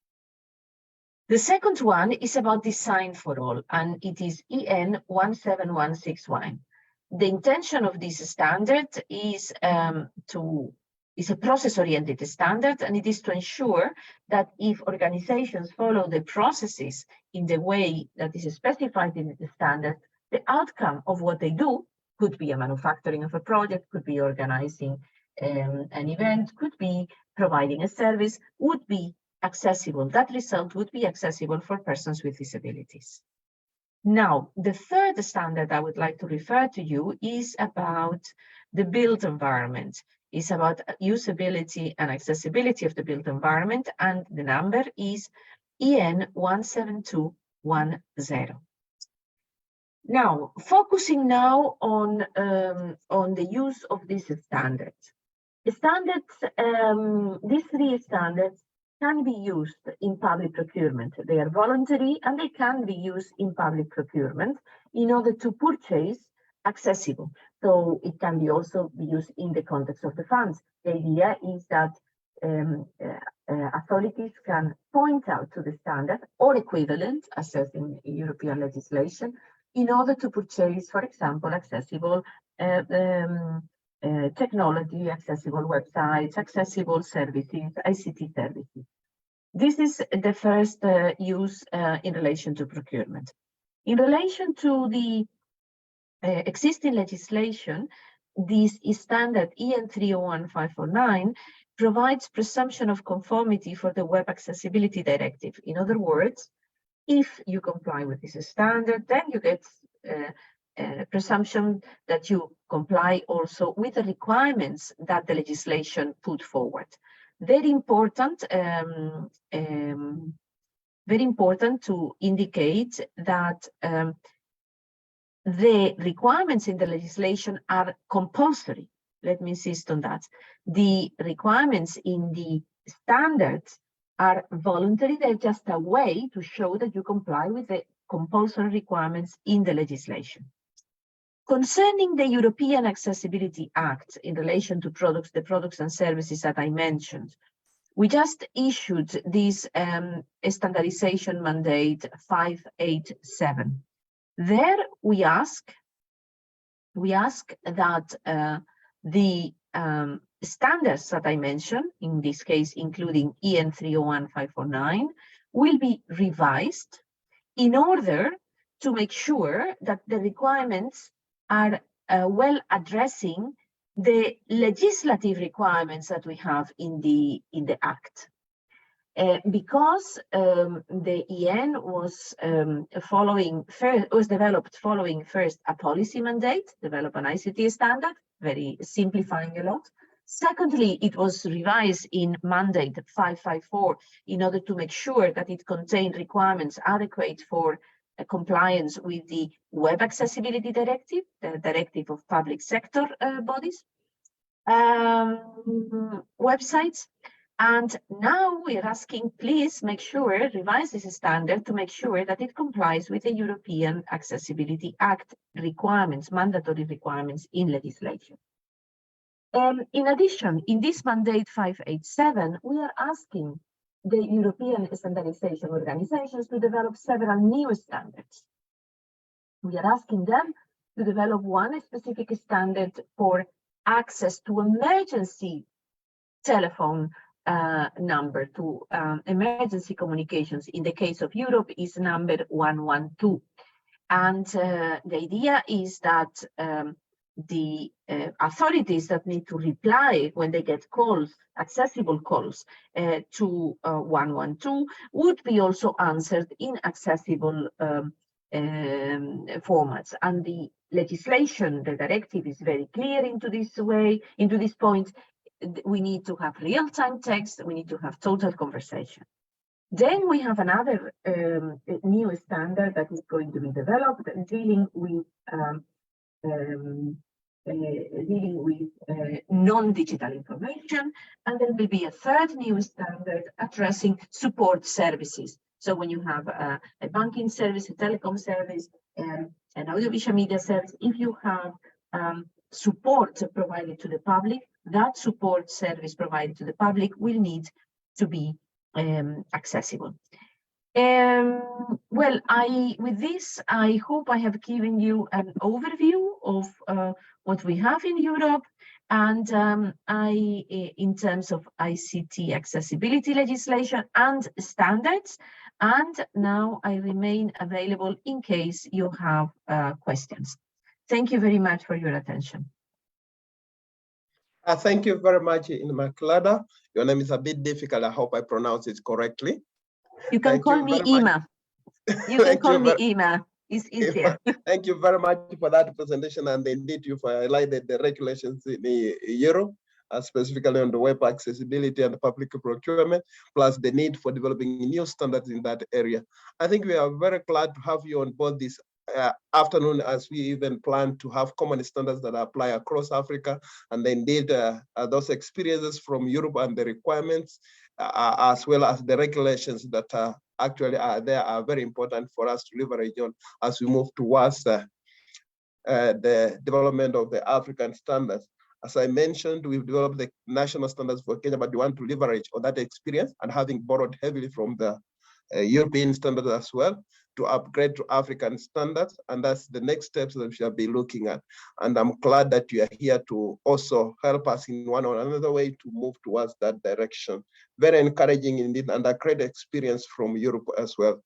F: The second one is about design for all, and it is EN 17161. The intention of this standard is is a process-oriented standard, and it is to ensure that if organizations follow the processes in the way that is specified in the standard, the outcome of what they do could be a manufacturing of a project, could be organizing an event, could be providing a service, would be accessible. That result would be accessible for persons with disabilities. Now, the third standard I would like to refer to you is about the built environment. It's about usability and accessibility of the built environment, and the number is EN 17210. Now, focusing now on the use of these standards. These three standards can be used in public procurement. They are voluntary and they can be used in public procurement in order to purchase accessible. So it can be also be used in the context of the funds. The idea is that authorities can point out to the standard or equivalent, assessed in European legislation, in order to purchase, for example, accessible technology, accessible websites, accessible services, ICT services. This is the first use in relation to procurement. In relation to the existing legislation, this standard EN 301549 provides presumption of conformity for the Web Accessibility Directive. In other words, if you comply with this standard, then you get presumption that you comply also with the requirements that the legislation put forward. Very important to indicate that the requirements in the legislation are compulsory. Let me insist on that. The requirements in the standards are voluntary. They're just a way to show that you comply with the compulsory requirements in the legislation. Concerning the European Accessibility Act in relation to the products and services that I mentioned, we just issued this standardization mandate 587. There we ask that the standards that I mentioned, in this case including EN 301549, will be revised in order to make sure that the requirements are well addressing the legislative requirements that we have in the Act. Because the EN was developed following first a policy mandate, develop an ICT standard, very simplifying a lot. Secondly, it was revised in mandate 554 in order to make sure that it contained requirements adequate for compliance with the Web Accessibility Directive, the directive of public sector bodies, websites. And now we're asking, please make sure, revise this standard to make sure that it complies with the European Accessibility Act requirements, mandatory requirements in legislation. In addition, in this mandate 587, we are asking the European standardization organizations to develop several new standards. We are asking them to develop one specific standard for access to emergency telephone number, to emergency communications. In the case of Europe is number 112. And the idea is that the authorities that need to reply when they get calls, accessible calls to 112, would be also answered in accessible formats. And the legislation, the directive is very clear into this point. We need to have real-time text, we need to have total conversation. Then we have another new standard that is going to be developed, dealing with non-digital information, and there will be a third new standard addressing support services. So when you have a banking service, a telecom service, an audiovisual media service, if you have support provided to the public, that support service provided to the public will need to be accessible. Well, with this, I hope I have given you an overview of what we have in Europe, and in terms of ICT accessibility legislation and standards. And now I remain available in case you have questions. Thank you very much for your attention.
C: Thank you very much, Immaculada. Your name is a bit difficult. I hope I pronounce it correctly.
F: You can call me Ima. You can call me Ima. It's easier.
C: Thank you very much for that presentation, and indeed you've highlighted the regulations in Europe specifically on the web accessibility and public procurement, plus the need for developing new standards in that area. I think we are very glad to have you on board this afternoon, as we even plan to have common standards that apply across Africa, and indeed those experiences from Europe and the requirements, as well as the regulations that actually are there, are very important for us to leverage on as we move towards the development of the African standards. As I mentioned, we've developed the national standards for Kenya, but we want to leverage on that experience and having borrowed heavily from the European standards as well to upgrade to African standards. And that's the next steps that we shall be looking at. And I'm glad that you are here to also help us in one or another way to move towards that direction. Very encouraging indeed, and a great experience from Europe as well.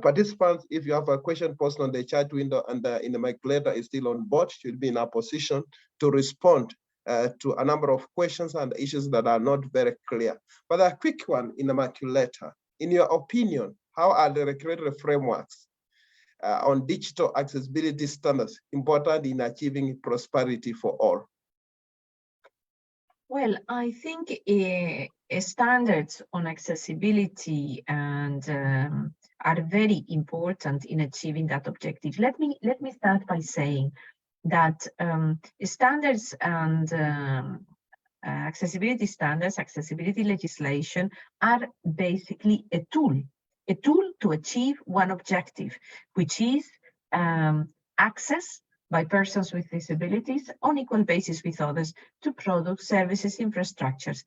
C: Participants, if you have a question, post on the chat window, and in the Immaculata is still on board, should be in a position to respond to a number of questions and issues that are not very clear. But a quick one in the Immaculata. In your opinion, how are the regulatory frameworks on digital accessibility standards important in achieving prosperity for all?
F: Well, I think standards on accessibility and are very important in achieving that objective. Let me start by saying that standards and accessibility standards, accessibility legislation are basically a tool to achieve one objective, which is access by persons with disabilities on equal basis with others to products, services, infrastructures.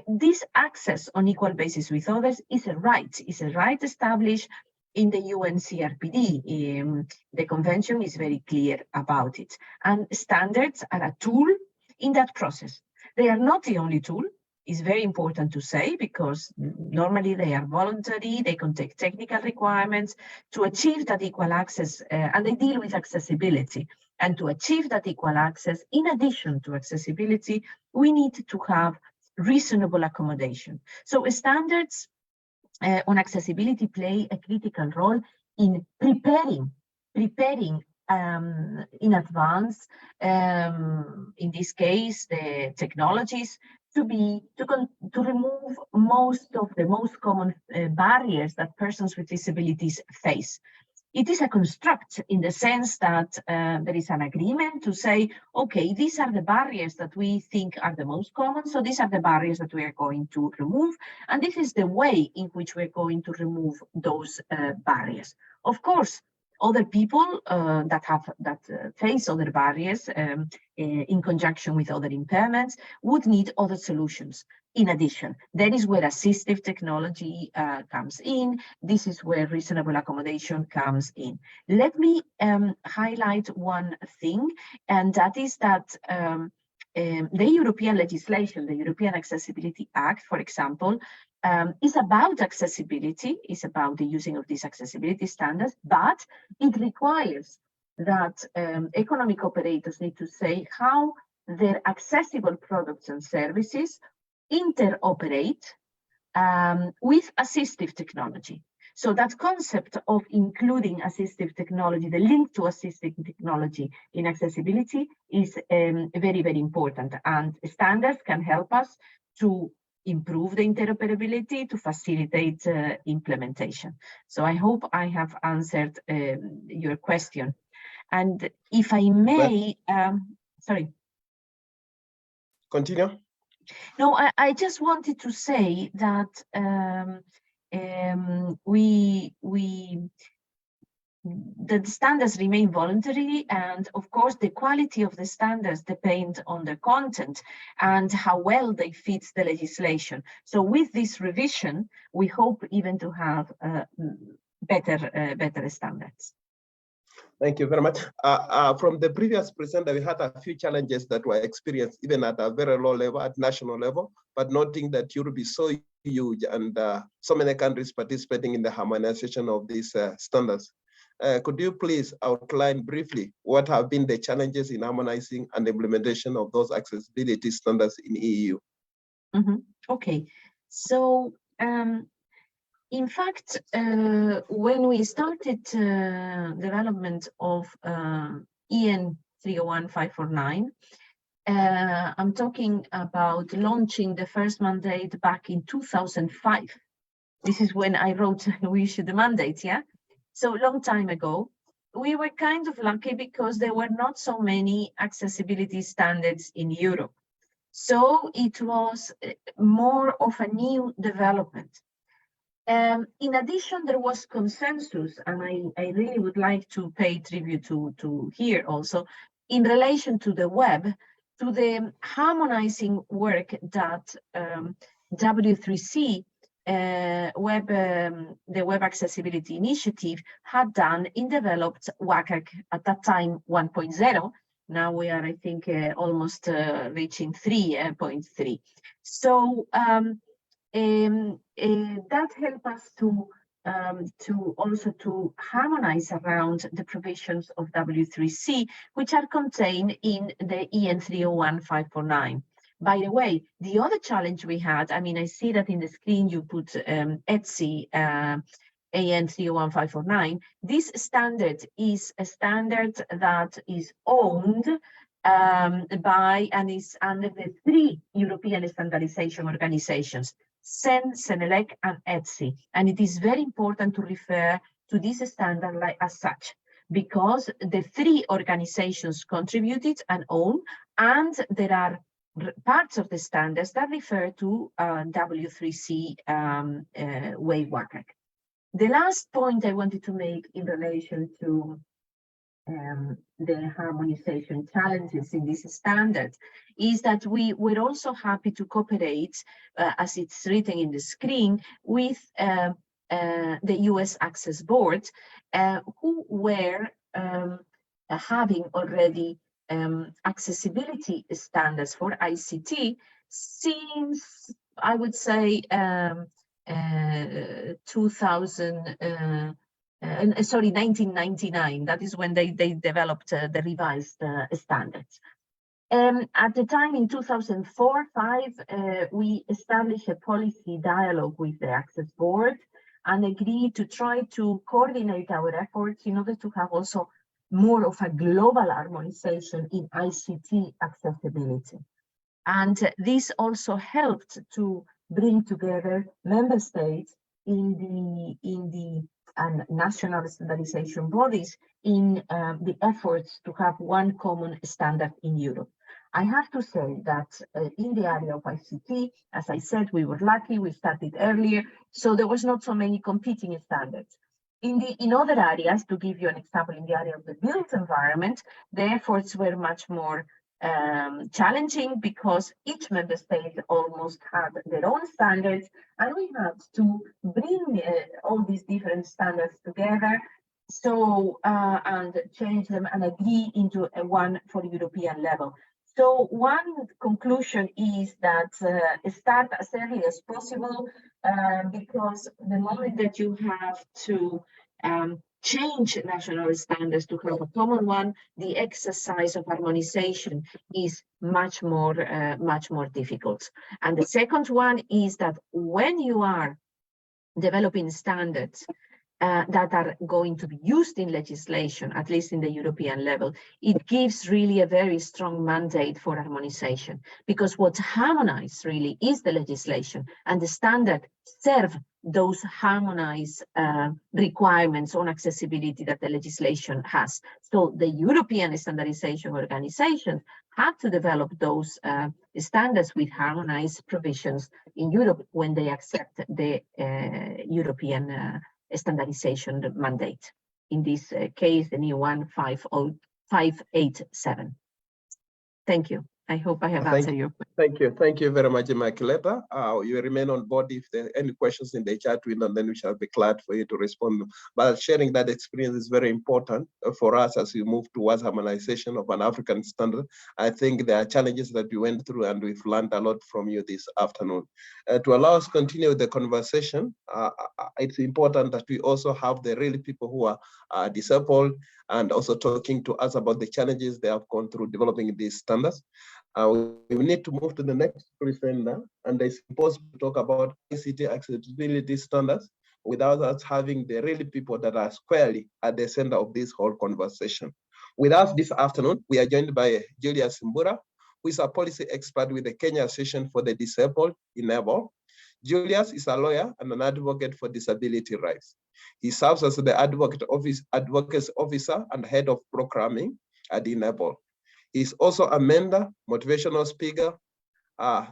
F: This access on equal basis with others is a right established in the UN CRPD. The convention is very clear about it. And standards are a tool in that process. They are not the only tool. It's very important to say, because normally they are voluntary, they contain technical requirements to achieve that equal access, and they deal with accessibility. And to achieve that equal access, in addition to accessibility, we need to have reasonable accommodation. So standards on accessibility play a critical role in preparing in advance, in this case, the technologies to remove most of the most common barriers that persons with disabilities face. It is a construct in the sense that there is an agreement to say, okay, these are the barriers that we think are the most common, so these are the barriers that we are going to remove, and this is the way in which we're going to remove those barriers. Of course, other people that face other barriers in conjunction with other impairments would need other solutions. In addition, that is where assistive technology comes in. This is where reasonable accommodation comes in. Let me highlight one thing, and that is that the European legislation, the European Accessibility Act, for example, is about accessibility, is about the using of these accessibility standards, but it requires that economic operators need to say how their accessible products and services interoperate with assistive technology. So that concept of including assistive technology, the link to assistive technology in accessibility is very, very important. And standards can help us to improve the interoperability, to facilitate implementation. So I hope I have answered your question. And if I may, sorry.
C: Continue.
F: No, I just wanted to say that the standards remain voluntary, and of course the quality of the standards depend on the content and how well they fit the legislation. So with this revision, we hope even to have better standards.
C: Thank you very much. From the previous presenter, we had a few challenges that were experienced even at a very low level, at national level, but noting that Europe is so huge and so many countries participating in the harmonization of these standards. Could you please outline briefly what have been the challenges in harmonizing and implementation of those accessibility standards in EU?
F: Okay, so in fact, when we started development of EN 301549, I'm talking about launching the first mandate back in 2005. This is when I wrote, we issued the mandate, yeah? So long time ago. We were kind of lucky because there were not so many accessibility standards in Europe. So it was more of a new development. In addition, there was consensus, and I really would like to pay tribute to here also, in relation to the web, to the harmonizing work that W3C, the Web Accessibility Initiative, had done in developed WCAG at that time 1.0. Now we are, I think, almost reaching 3.3. So that helped us to also to harmonize around the provisions of W3C, which are contained in the EN 301-549. By the way, the other challenge we had, I mean, I see that in the screen you put ETSI AN 301-549. This standard is a standard that is owned by and is under the 3 European standardization organizations, CEN, CENELEC, and ETSI. And it is very important to refer to this standard as such, because the 3 organizations contributed and own, and there are parts of the standards that refer to W3C way WCAG. The last point I wanted to make in relation to the harmonization challenges in this standard is that we were also happy to cooperate, as it's written in the screen, with the US Access Board, who were having already accessibility standards for ICT since, I would say, 1999. That is when they developed the revised standards. At the time in 2004-05, we established a policy dialogue with the Access Board and agreed to try to coordinate our efforts in order to have also more of a global harmonization in ICT accessibility. And this also helped to bring together member states in the national standardization bodies in the efforts to have one common standard in Europe. I have to say that in the area of ICT, as I said, we were lucky, we started earlier, so there was not so many competing standards. In other areas, to give you an example, in the area of the built environment, the efforts were much more challenging because each member state almost had their own standards, and we had to bring all these different standards together, so and change them and agree into a one for European level. So one conclusion is that start as early as possible, because the moment that you have to change national standards to have a common one, the exercise of harmonization is much more difficult. And the second one is that when you are developing standards that are going to be used in legislation, at least in the European level, it gives really a very strong mandate for harmonization, because what harmonizes really is the legislation, and the standard serve those harmonized requirements on accessibility that the legislation has. So the European standardization organizations have to develop those standards with harmonized provisions in Europe when they accept the European standardization mandate. In this case, the new one, 587. Thank you. I hope I have answered your question.
C: Thank you very much, Immaculata. You remain on board if there are any questions in the chat window, and then we shall be glad for you to respond. But sharing that experience is very important for us as we move towards harmonization of an African standard. I think there are challenges that we went through, and we've learned a lot from you this afternoon. To allow us to continue the conversation, it's important that we also have the really people who are disabled and also talking to us about the challenges they have gone through developing these standards. We need to move to the next presenter, and it's impossible to talk about ICT accessibility standards without us having the really people that are squarely at the center of this whole conversation. With us this afternoon, we are joined by Julius Mbura, who is a policy expert with the Kenya Association for the Disabled, Enable. Julius is a lawyer and an advocate for disability rights. He serves as the advocacy officer and head of programming at Enable. He's also a mentor, motivational speaker,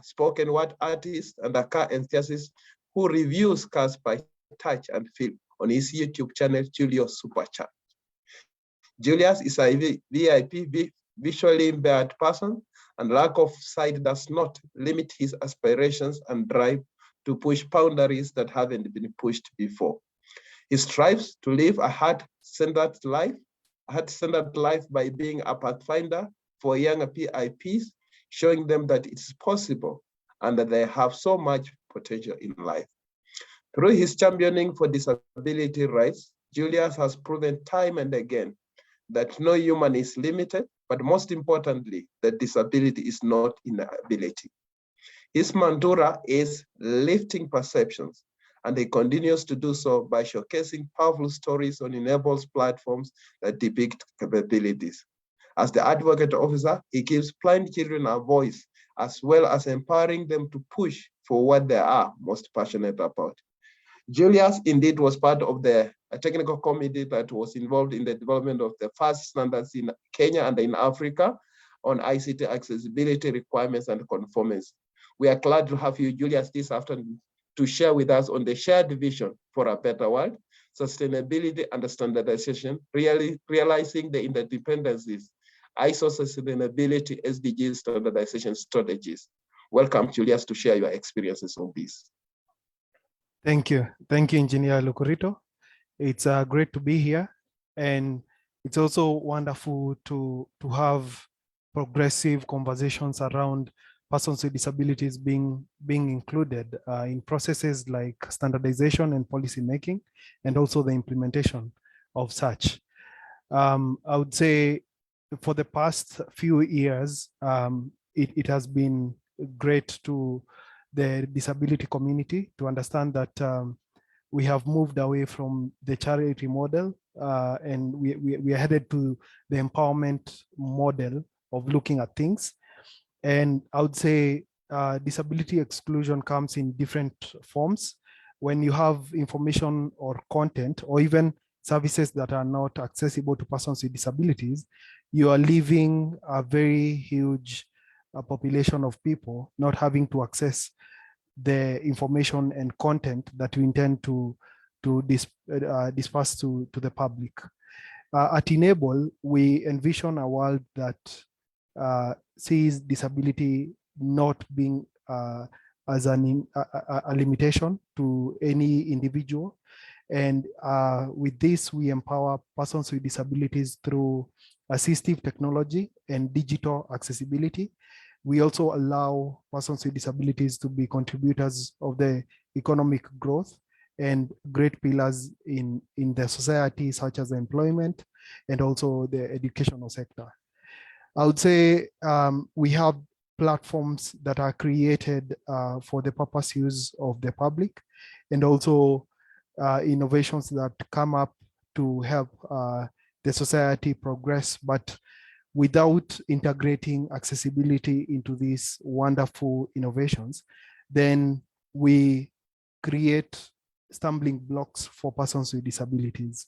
C: spoken word artist, and a car enthusiast who reviews cars by touch and feel on his YouTube channel, Julius Superchat. Julius is a VIP, visually impaired person, and lack of sight does not limit his aspirations and drive to push boundaries that haven't been pushed before. He strives to live a heart-centered life by being a pathfinder for young PIPs, showing them that it's possible and that they have so much potential in life. Through his championing for disability rights, Julius has proven time and again that no human is limited, but most importantly, that disability is not inability. His mantra is lifting perceptions, and he continues to do so by showcasing powerful stories on Enable's platforms that depict capabilities. As the advocate officer, he gives blind children a voice, as well as empowering them to push for what they are most passionate about. Julius indeed was part of a technical committee that was involved in the development of the first standards in Kenya and in Africa on ICT accessibility requirements and conformance. We are glad to have you, Julius, this afternoon to share with us on the shared vision for a better world, sustainability and standardization, realizing the interdependencies, ISO sustainability, SDG standardization strategies. Welcome, Julius, to share your experiences on this.
G: Thank you, Engineer Lukurito. It's great to be here, and it's also wonderful to have progressive conversations around persons with disabilities being included in processes like standardization and policy making, and also the implementation of such. I would say for the past few years, it has been great to the disability community to understand that we have moved away from the charity model and we are headed to the empowerment model of looking at things. And I would say disability exclusion comes in different forms. When you have information or content or even services that are not accessible to persons with disabilities, you are leaving a very huge population of people not having to access the information and content that we intend to disperse to the public. At Enable, we envision a world that sees disability not being as a limitation to any individual. And with this, we empower persons with disabilities through assistive technology and digital accessibility. We also allow persons with disabilities to be contributors of the economic growth and great pillars in the society, such as employment and also the educational sector. I would say we have platforms that are created for the purpose use of the public, and also innovations that come up to help the society progress, but without integrating accessibility into these wonderful innovations, then we create stumbling blocks for persons with disabilities.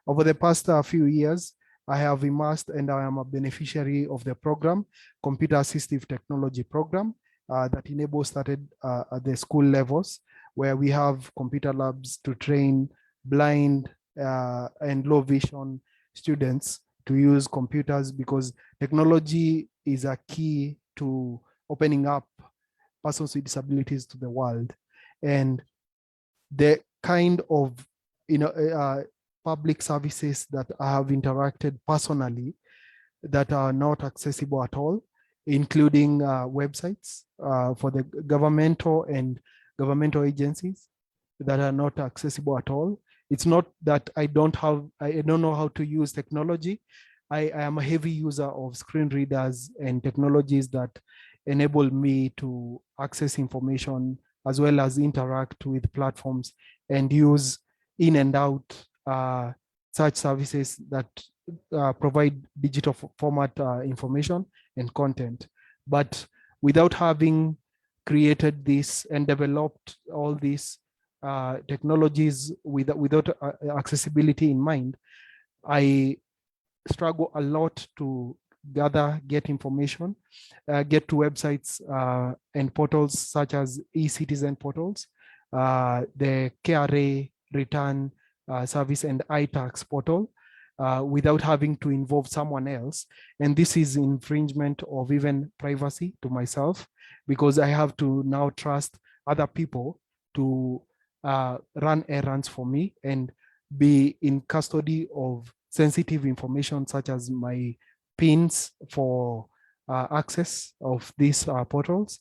G: Over the past few years, I have immersed and I am a beneficiary of the program, Computer Assistive Technology Program, that Enable started at the school levels, where we have computer labs to train blind and low vision students to use computers, because technology is a key to opening up persons with disabilities to the world. And the kind of public services that I have interacted personally that are not accessible at all, including websites for the governmental and governmental agencies that are not accessible at all. It's not that I don't know how to use technology. I am a heavy user of screen readers and technologies that enable me to access information as well as interact with platforms and use in and out such services that provide digital format information and content. But without having created this and developed all these technologies without accessibility in mind, I struggle a lot to get information, get to websites and portals such as e-citizen portals, the KRA return service and iTax portal, without having to involve someone else. And this is infringement of even privacy to myself, because I have to now trust other people to run errands for me and be in custody of sensitive information such as my pins for access of these portals.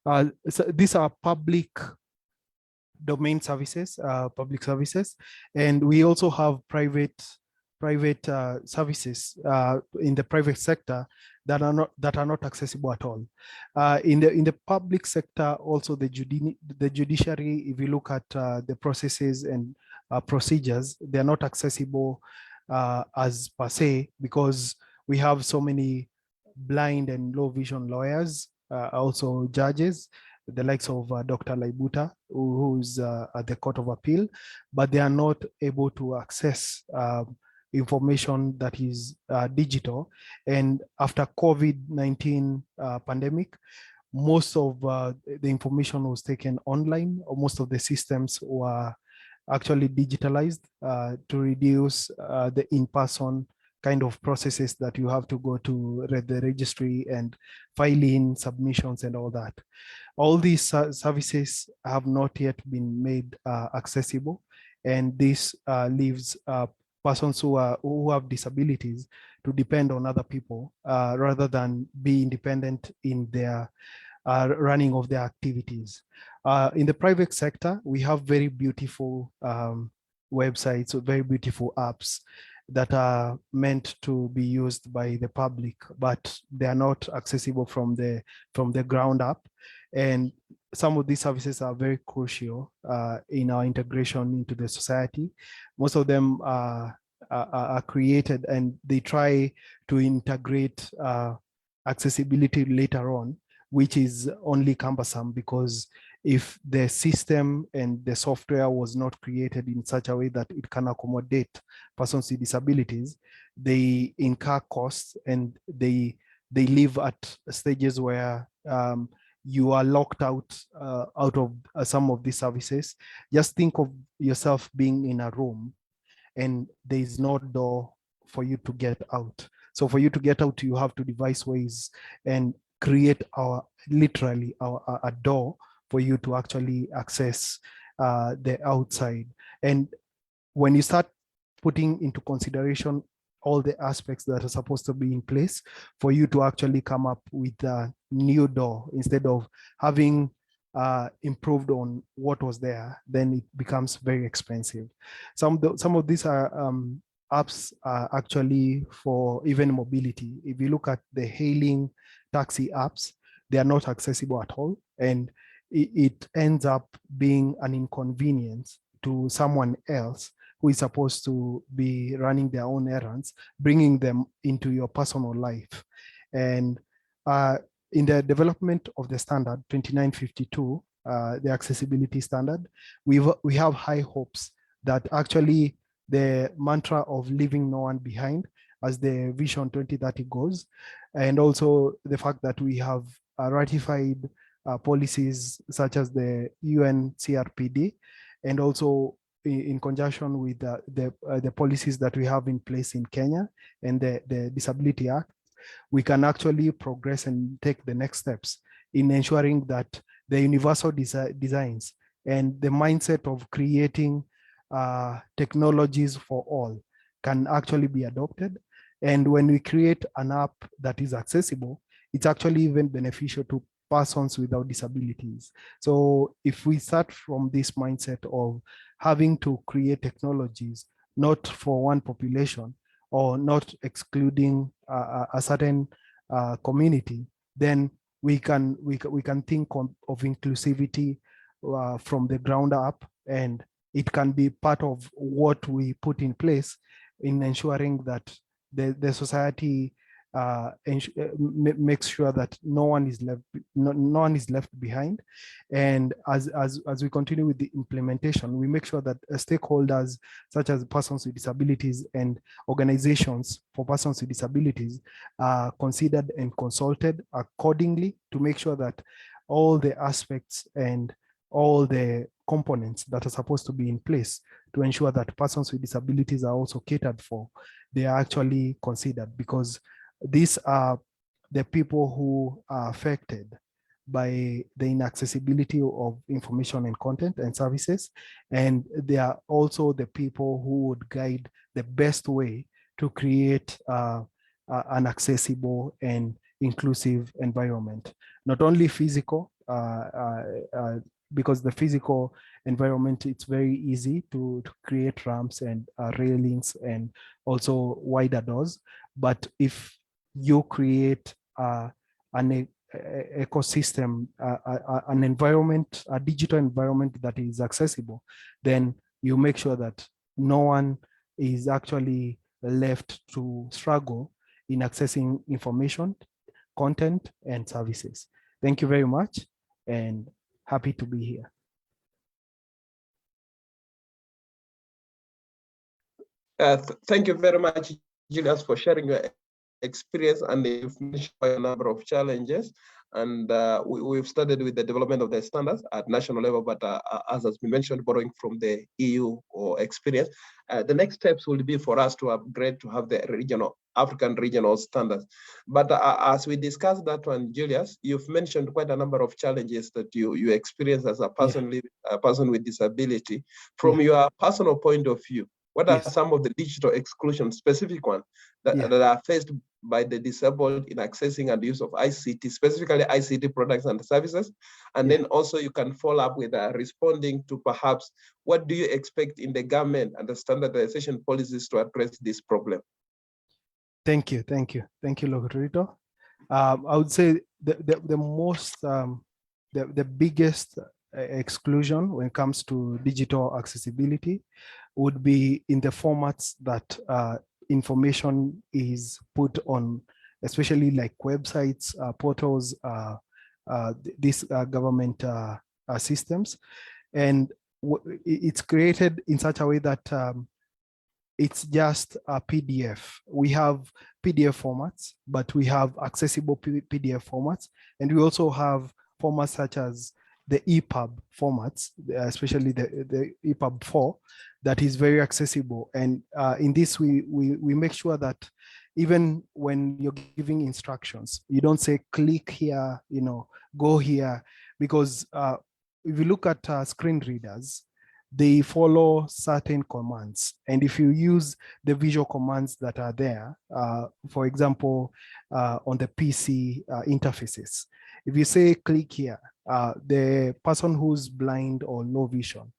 G: So these are public domain services, public services, and we also have private services in the private sector that are not accessible at all. In the public sector, also the judiciary, if you look at the processes and procedures, they are not accessible as per se, because we have so many blind and low vision lawyers, also judges, the likes of Dr. Laibuta, who's at the Court of Appeal, but they are not able to access information that is digital. And after COVID-19 pandemic, most of the information was taken online, or most of the systems were actually digitalized to reduce the in-person kind of processes that you have to go to the registry and file in submissions and all that. All these services have not yet been made accessible, and this leaves persons who have disabilities to depend on other people rather than be independent in their running of their activities. In the private sector, we have very beautiful websites, very beautiful apps that are meant to be used by the public, but they are not accessible from the ground up. And some of these services are very crucial in our integration into the society. Most of them are created, and they try to integrate accessibility later on, which is only cumbersome, because if the system and the software was not created in such a way that it can accommodate persons with disabilities, they incur costs, and they live at stages where you are locked out of some of these services. Just think of yourself being in a room and there is no door for you to get out. So for you to get out, you have to devise ways and create literally a door for you to actually access the outside. And when you start putting into consideration all the aspects that are supposed to be in place for you to actually come up with a new door, instead of having improved on what was there, then it becomes very expensive. Some of these are apps are actually for even mobility. If you look at the hailing taxi apps, they are not accessible at all, and it ends up being an inconvenience to someone else who is supposed to be running their own errands, bringing them into your personal life. And in the development of the standard 2952, the accessibility standard, we have high hopes that actually the mantra of leaving no one behind, as the Vision 2030 goes, and also the fact that we have ratified policies such as the UN CRPD, and also in conjunction with the policies that we have in place in Kenya and the Disability Act, we can actually progress and take the next steps in ensuring that the universal designs and the mindset of creating technologies for all can actually be adopted. And when we create an app that is accessible, it's actually even beneficial to persons without disabilities. So if we start from this mindset of having to create technologies not for one population or not excluding a certain community, then we can think of inclusivity from the ground up, and it can be part of what we put in place in ensuring that the society makes sure that no one is left behind. And as we continue with the implementation, we make sure that stakeholders such as persons with disabilities and organizations for persons with disabilities are considered and consulted accordingly to make sure that all the aspects and all the components that are supposed to be in place to ensure that persons with disabilities are also catered for, they are actually considered, because these are the people who are affected by the inaccessibility of information and content and services. And they are also the people who would guide the best way to create an accessible and inclusive environment, not only physical, because the physical environment, it's very easy to create ramps and railings and also wider doors. But if you create an ecosystem, an environment, a digital environment that is accessible, then you make sure that no one is actually left to struggle in accessing information, content, and services. Thank you very much, and happy to be here.
C: Thank you very much, Julius, for sharing your experience, and you've mentioned a number of challenges. And we've started with the development of the standards at national level, but as has been mentioned, borrowing from the EU or experience, the next steps will be for us to upgrade to have the African regional standards. But as we discussed that one, Julius, you've mentioned quite a number of challenges that you experience as a person, a person with disability. From your personal point of view, what are some of the digital exclusion specific ones that are faced by the disabled in accessing and use of ICT, specifically ICT products and services? And then also you can follow up with responding to perhaps what do you expect in the government and the standardization policies to address this problem?
G: Thank you, Locorito. I would say the most, the biggest exclusion when it comes to digital accessibility would be in the formats that information is put on, especially like websites, portals, these government systems. And it's created in such a way that it's just a PDF. We have PDF formats, but we have accessible PDF formats. And we also have formats such as the EPUB formats, especially the EPUB 4, that is very accessible. And in this, we make sure that even when you're giving instructions, you don't say click here, go here, because if you look at screen readers, they follow certain commands. And if you use the visual commands that are there, for example, on the PC interfaces, if you say click here, the person who's blind or low vision,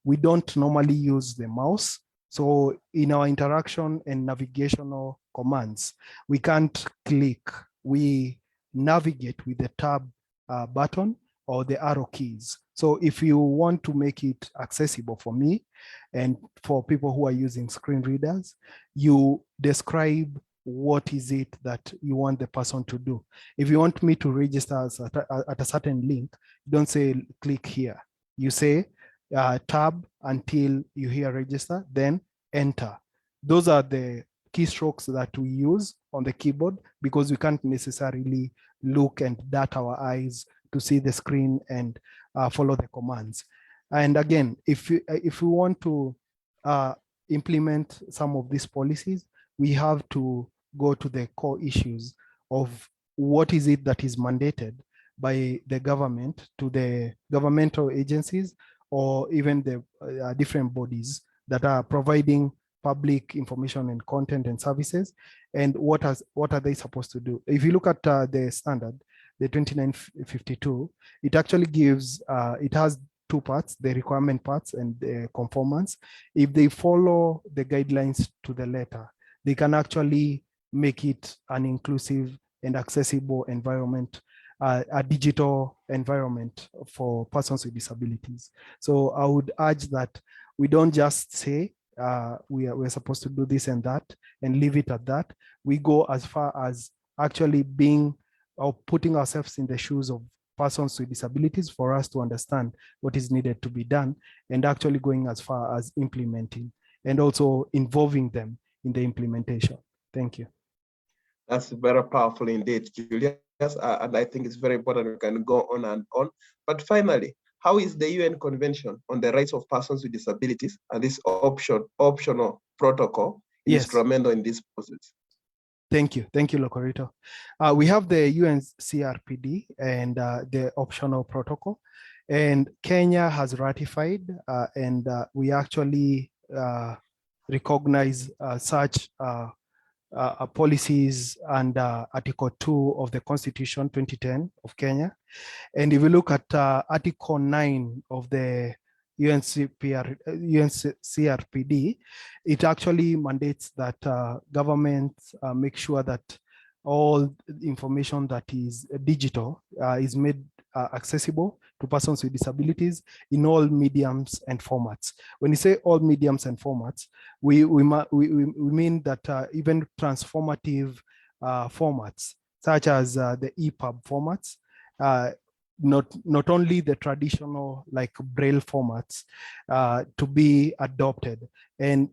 G: we don't normally use the mouse. So in our interaction and navigational commands, we can't click. We navigate with the tab button or the arrow keys. So if you want to make it accessible for me and for people who are using screen readers, you describe what is it that you want the person to do. If you want me to register at a certain link, don't say click here. You say tab until you hear register, then enter. Those are the keystrokes that we use on the keyboard, because we can't necessarily look and dart our eyes to see the screen and follow the commands. And again, if we want to implement some of these policies, we have to go to the core issues of what is it that is mandated by the government to the governmental agencies or even the different bodies that are providing public information and content and services, and what are they supposed to do. If you look at the standard, the 2952, it actually gives, it has two parts, the requirement parts and the conformance. If they follow the guidelines to the letter, they can actually make it an inclusive and accessible environment, a digital environment for persons with disabilities. So I would urge that we don't just say we're supposed to do this and that and leave it at that. We go as far as actually being or putting ourselves in the shoes of persons with disabilities for us to understand what is needed to be done, and actually going as far as implementing and also involving them in the implementation. Thank you.
C: That's very powerful indeed, Julius. And I think it's very important. We can go on and on. But finally, how is the UN Convention on the Rights of Persons with Disabilities and this optional protocol instrumental in this process?
G: Thank you, Locorito. We have the UN CRPD and the optional protocol, and Kenya has ratified, and we actually recognize such policies under Article 2 of the Constitution 2010 of Kenya. And if you look at Article 9 of the UNCRPD, it actually mandates that governments make sure that all information that is digital is made accessible to persons with disabilities in all mediums and formats. When you say all mediums and formats, we mean that even transformative formats, such as the EPUB formats, not only the traditional like Braille formats to be adopted. And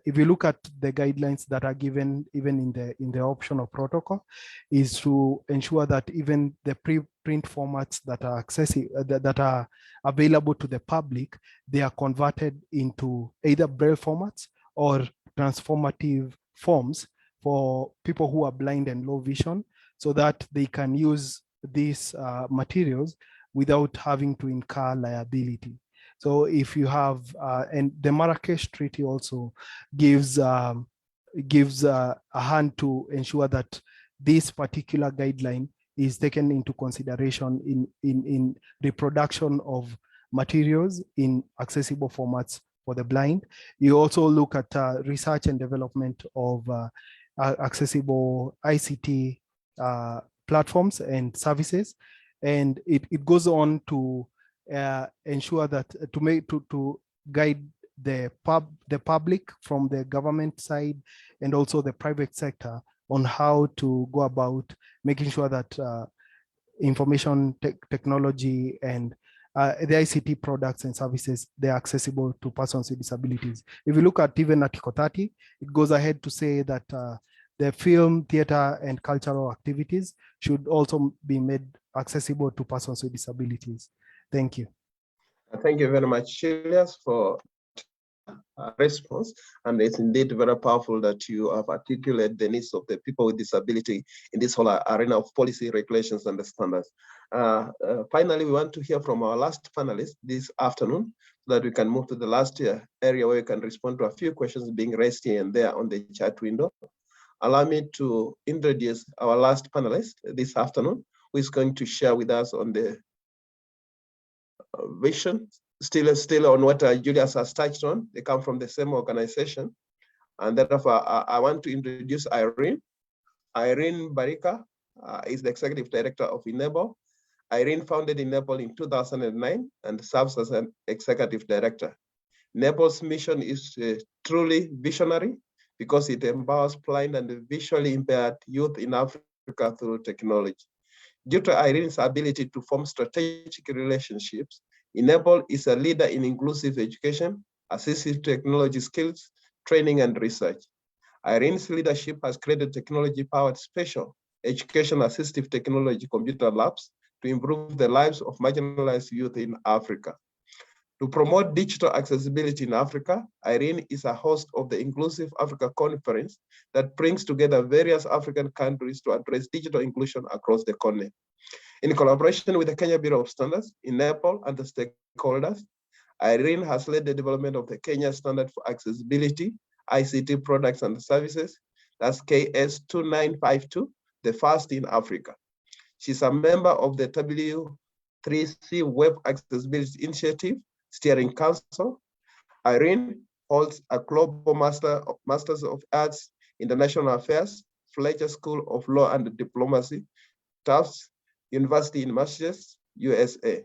G: if you look at the guidelines that are given even in the optional protocol, is to ensure that even the preprint formats that are accessible, that are available to the public, they are converted into either Braille formats or transformative forms for people who are blind and low vision, so that they can use these materials without having to incur liability. So if you have, and the Marrakesh Treaty also gives a hand to ensure that this particular guideline is taken into consideration in reproduction of materials in accessible formats for the blind. You also look at research and development of accessible ICT platforms and services, and it goes on to ensure that to guide the public from the government side and also the private sector on how to go about making sure that information technology and the ICT products and services, they're accessible to persons with disabilities. If you look at even Article 30, it goes ahead to say that the film, theater, and cultural activities should also be made accessible to persons with disabilities. Thank you.
C: Thank you very much, Julius, for response. And it's indeed very powerful that you have articulated the needs of the people with disability in this whole arena of policy, regulations, and the standards. Finally, we want to hear from our last panelist this afternoon, so that we can move to the last area where we can respond to a few questions being raised here and there on the chat window. Allow me to introduce our last panelist this afternoon, who is going to share with us on the vision, still on what Julius has touched on. They come from the same organization. And therefore, I want to introduce Irene. Irene Barika is the Executive Director of Enable. Irene founded Enable in 2009 and serves as an Executive Director. Enable's mission is truly visionary, because it empowers blind and visually impaired youth in Africa through technology. Due to Irene's ability to form strategic relationships, Enable is a leader in inclusive education, assistive technology skills, training, and research. Irene's leadership has created technology-powered special education assistive technology computer labs to improve the lives of marginalized youth in Africa. To promote digital accessibility in Africa, Irene is a host of the Inclusive Africa Conference that brings together various African countries to address digital inclusion across the continent. In collaboration with the Kenya Bureau of Standards, Enable, and the stakeholders, Irene has led the development of the Kenya Standard for Accessibility, ICT Products and Services, that's KS2952, the first in Africa. She's a member of the W3C Web Accessibility Initiative Steering Council. Irene holds a Global Masters of Arts, International Affairs, Fletcher School of Law and Diplomacy, Tufts University in Massachusetts, USA.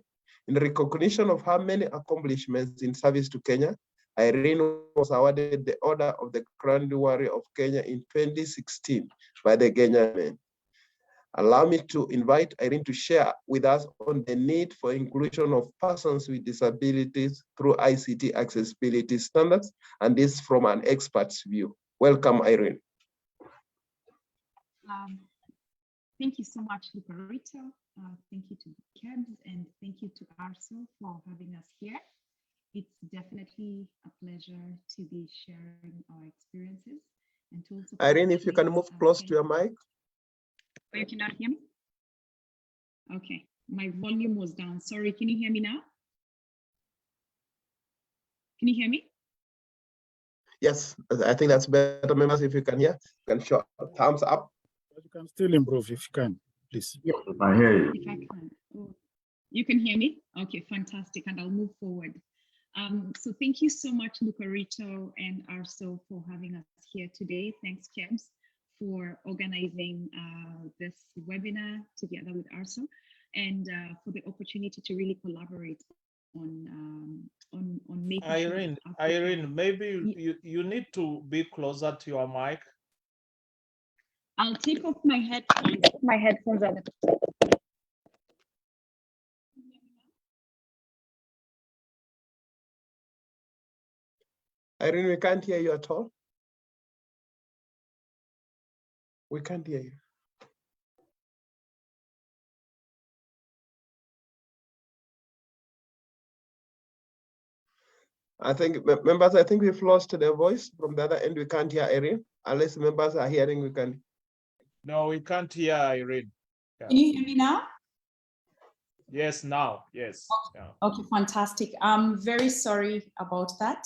C: In recognition of her many accomplishments in service to Kenya, Irene was awarded the Order of the Grand Warrior of Kenya in 2016 by the Kenyan men. Allow me to invite Irene to share with us on the need for inclusion of persons with disabilities through ICT accessibility standards, and this from an expert's view. Welcome, Irene.
H: Thank you so much, Lucarito. Thank you to KEBS and thank you to ARSO for having us here. It's definitely a pleasure to be sharing our experiences and to also—
C: Irene, if you can move close to your mic.
H: Oh, you cannot hear me? Okay, my volume was down. Sorry, can you hear me now? Can you hear me?
C: Yes, I think that's better. Members, if you can hear, you can show a thumbs up.
D: But you can still improve if you can, please.
H: Yep.
I: I hear you.
H: If I can. Oh, you can hear me? Okay, fantastic. And I'll move forward. So thank you so much, Lucarito and ARSO, for having us here today. Thanks, KEBS, for organizing this webinar together with ARSO, and for the opportunity to really collaborate on making
B: Irene,
H: sure
B: Irene, maybe you need to be closer to your mic.
H: I'll take off my headphones. My headphones are the—
C: Irene, we can't hear you at all. We can't hear you. I think, members, I think we've lost their voice from the other end. We can't hear Irene. Unless members are hearing, we can.
B: No, we can't hear Irene. Yeah.
H: Can you hear me now?
B: Yes, now, yes. Yeah.
H: Okay, fantastic. I'm very sorry about that.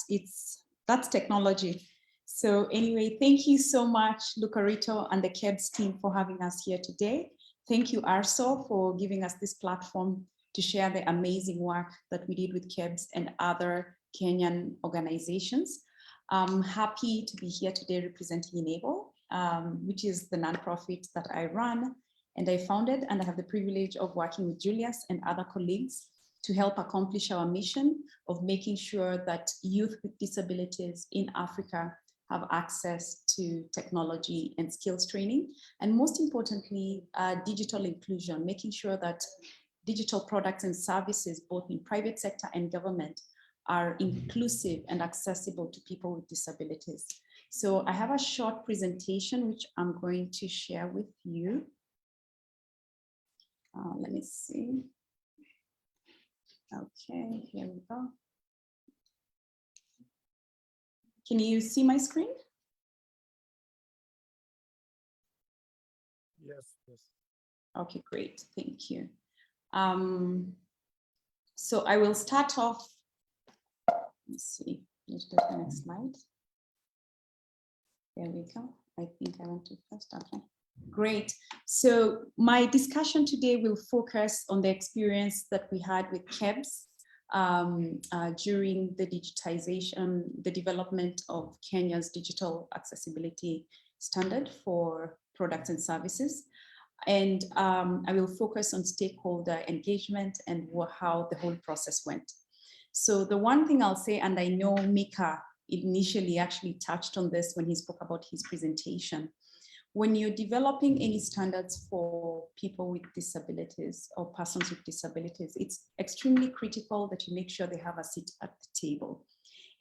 H: That's technology. So anyway, thank you so much, Lucarito and the KEBS team, for having us here today. Thank you, ARSO, for giving us this platform to share the amazing work that we did with KEBS and other Kenyan organizations. I'm happy to be here today representing Enable, which is the nonprofit that I run and I founded, and I have the privilege of working with Julius and other colleagues to help accomplish our mission of making sure that youth with disabilities in Africa have access to technology and skills training, and most importantly, digital inclusion, making sure that digital products and services, both in private sector and government, are inclusive and accessible to people with disabilities. So I have a short presentation, which I'm going to share with you. Let me see. Okay, here we go. Can you see my screen?
D: Yes, yes.
H: Okay, great, thank you. So I will start off, let's see, let's go to the next slide. There we go. I think I went too fast, okay. Great. So my discussion today will focus on the experience that we had with KEBS during the digitization, the development of Kenya's digital accessibility standard for products and services. And I will focus on stakeholder engagement and how the whole process went. So the one thing I'll say, and I know Mika initially actually touched on this when he spoke about his presentation, when you're developing any standards for people with disabilities or persons with disabilities, it's extremely critical that you make sure they have a seat at the table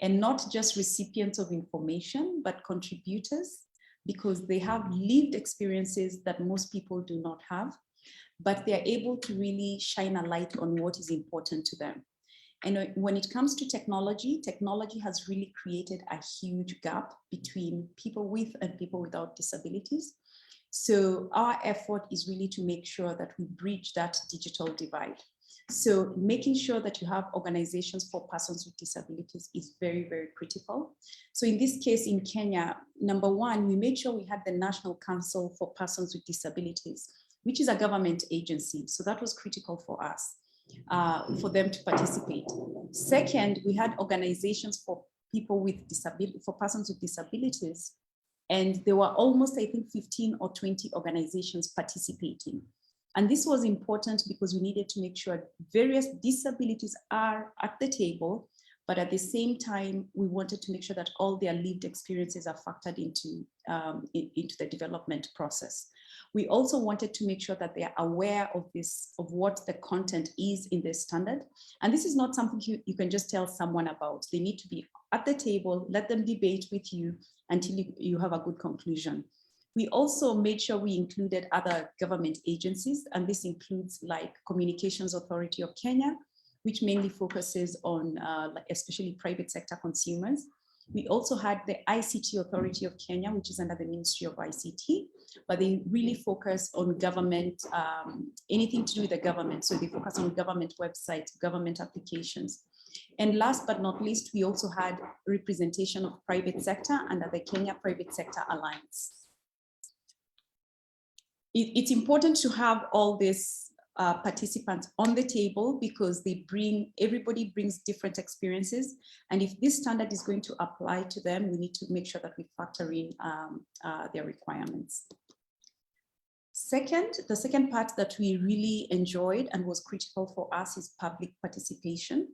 H: and not just recipients of information, but contributors, because they have lived experiences that most people do not have, but they're able to really shine a light on what is important to them. And when it comes to technology, technology has really created a huge gap between people with and people without disabilities. So our effort is really to make sure that we bridge that digital divide. So making sure that you have organizations for persons with disabilities is very, very critical. So in this case in Kenya, number one, we made sure we had the National Council for Persons with Disabilities, which is a government agency. So that was critical for us. For them to participate. Second, we had organizations for people with disability, for persons with disabilities, and there were almost, I think, 15 or 20 organizations participating. And this was important because we needed to make sure various disabilities are at the table, but at the same time, we wanted to make sure that all their lived experiences are factored into into the development process. We also wanted to make sure that they are aware of this, of what the content is in the standard. And this is not something you can just tell someone about. They need to be at the table, let them debate with you until you have a good conclusion. We also made sure we included other government agencies, and this includes like Communications Authority of Kenya, which mainly focuses on especially private sector consumers. We also had the ICT Authority of Kenya, which is under the Ministry of ICT, but they really focus on government, anything to do with the government. So they focus on government websites, government applications. And last but not least, we also had representation of private sector under the Kenya Private Sector Alliance. It's important to have all these participants on the table because everybody brings different experiences. And if this standard is going to apply to them, we need to make sure that we factor in their requirements. Second, the second part that we really enjoyed and was critical for us is public participation.